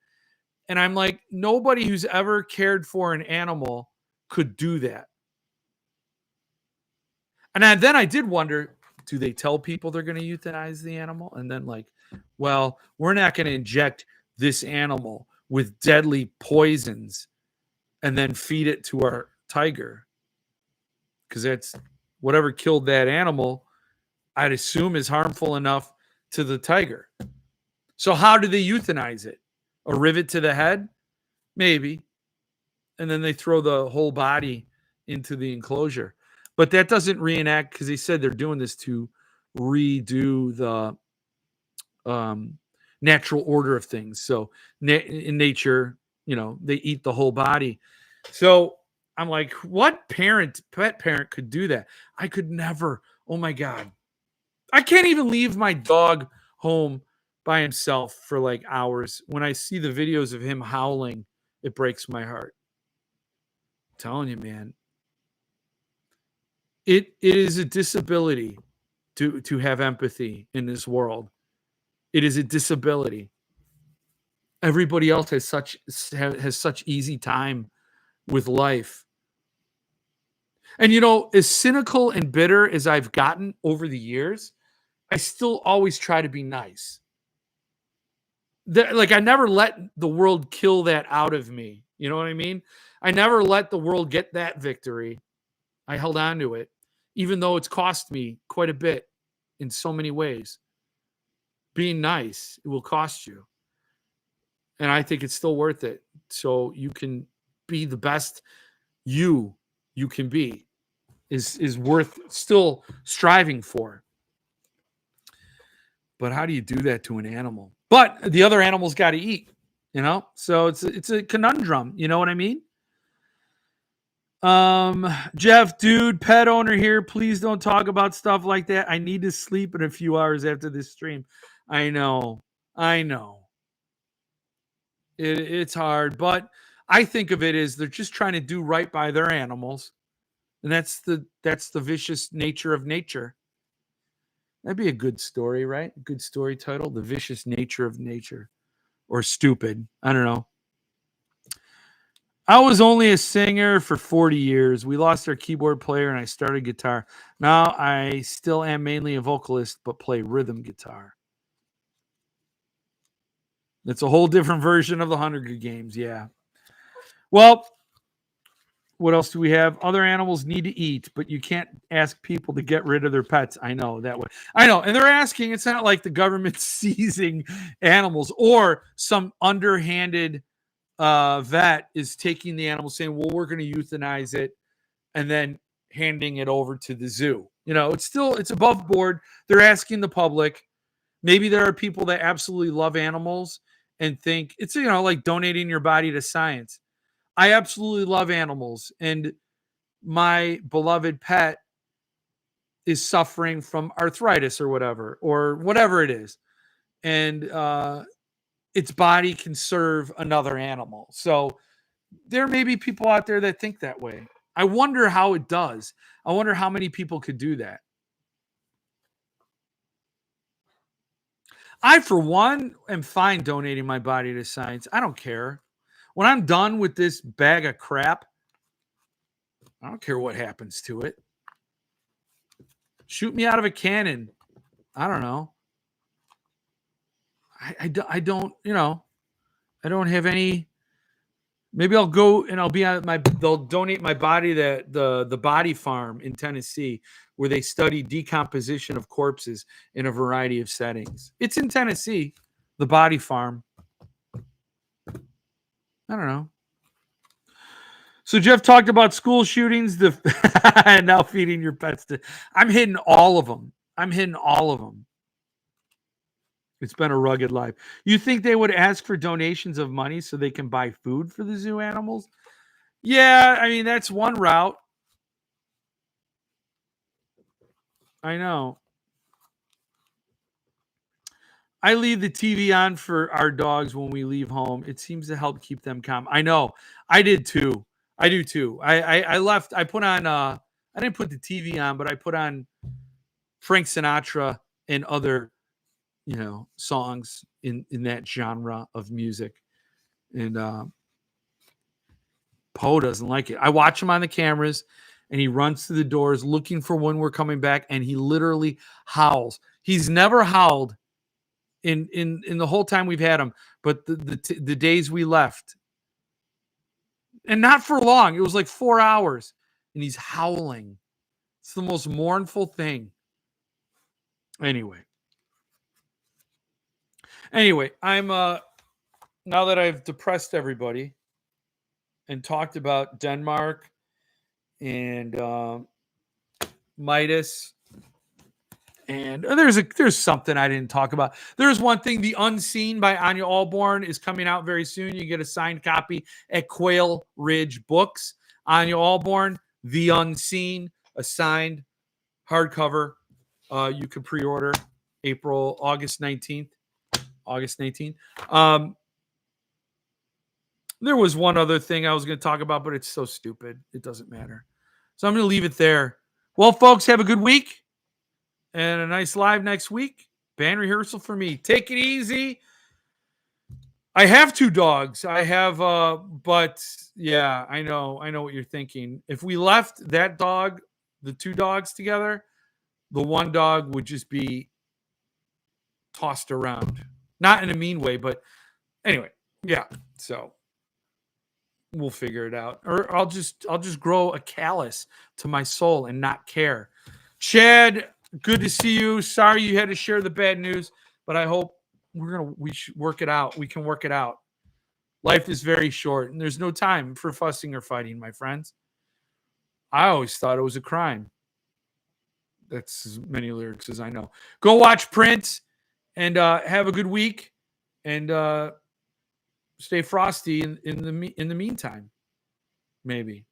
And I'm like, nobody who's ever cared for an animal could do that. And then I did wonder, do they tell people they're going to euthanize the animal? And then like, well, we're not going to inject this animal with deadly poisons and then feed it to our tiger. Because that's whatever killed that animal, I'd assume is harmful enough to the tiger. So how do they euthanize it? A rivet to the head? Maybe. And then they throw the whole body into the enclosure. But that doesn't reenact, because they said they're doing this to redo the natural order of things. So in nature, they eat the whole body. So I'm like, what pet parent could do that? I could never. Oh my God. I can't even leave my dog home by himself for like hours. When I see the videos of him howling, it breaks my heart. I'm telling you, man. It is a disability to have empathy in this world. It is a disability. Everybody else has such easy time with life. And as cynical and bitter as I've gotten over the years, I still always try to be nice. Like, I never let the world kill that out of me. You know what I mean? I never let the world get that victory. I held on to it, even though it's cost me quite a bit in so many ways. Being nice, it will cost you. And I think it's still worth it. So you can be the best you can be is worth still striving for. But how do you do that to an animal? But the other animals got to eat, So it's a conundrum. You know what I mean? Jeff, dude, pet owner here. Please don't talk about stuff like that. I need to sleep in a few hours after this stream. I know. It's hard, but I think of it as they're just trying to do right by their animals. And that's the vicious nature of nature. That'd be a good story, right? Good story title, The Vicious Nature of Nature. Or Stupid. I don't know. I was only a singer for 40 years. We lost our keyboard player and I started guitar. Now I still am mainly a vocalist, but play rhythm guitar. It's a whole different version of the Hunger Games. Yeah. Well, what else do we have? Other animals need to eat, but you can't ask people to get rid of their pets. I know that way. I know. And they're asking, it's not like the government's seizing animals or some underhanded vet is taking the animal saying, well, we're going to euthanize it and then handing it over to the zoo. It's above board. They're asking the public. Maybe there are people that absolutely love animals and think it's, like donating your body to science. I absolutely love animals, and my beloved pet is suffering from arthritis or whatever it is. And its body can serve another animal. So there may be people out there that think that way. I wonder how it does. I wonder how many people could do that. I, for one, am fine donating my body to science. I don't care. When I'm done with this bag of crap, I don't care what happens to it. Shoot me out of a cannon. I don't know. I don't, I don't have any. Maybe I'll go and I'll be on they'll donate my body to the body farm in Tennessee, where they study decomposition of corpses in a variety of settings. It's in Tennessee, the body farm. I don't know. So Jeff talked about school shootings, and now feeding your pets. I'm hitting all of them. It's been a rugged life. You think they would ask for donations of money so they can buy food for the zoo animals? Yeah, I mean, that's one route. I know. I leave the TV on for our dogs when we leave home. It seems to help keep them calm. I know. I did too. I do too. I left. I put on. I didn't put the TV on, but I put on Frank Sinatra and other, songs in that genre of music. And Poe doesn't like it. I watch him on the cameras, and he runs through the doors looking for when we're coming back, and he literally howls. He's never howled in the whole time we've had him, but the days we left, and not for long. It was like 4 hours, and he's howling. It's the most mournful thing. Anyway, I'm now that I've depressed everybody and talked about Denmark and Midas. And there's something I didn't talk about. There's one thing, The Unseen by Anya Allborn is coming out very soon. You get a signed copy at Quail Ridge Books. Anya Allborn, The Unseen, a signed hardcover. You can pre-order August 19th. August 19th. There was one other thing I was going to talk about, but it's so stupid. It doesn't matter. So I'm going to leave it there. Well, folks, have a good week and a nice live next week. Band rehearsal for me. Take it easy. I have 2 dogs. I have, but yeah, I know what you're thinking. If we left that dog, the 2 dogs together, the one dog would just be tossed around. Not in a mean way, but anyway, yeah. So we'll figure it out. Or I'll just grow a callus to my soul and not care. Chad, good to see you. Sorry you had to share the bad news, but I hope we should work it out. We can work it out. Life is very short, and there's no time for fussing or fighting, my friends. I always thought it was a crime. That's as many lyrics as I know. Go watch Prince and have a good week, and stay frosty in the meantime. Maybe.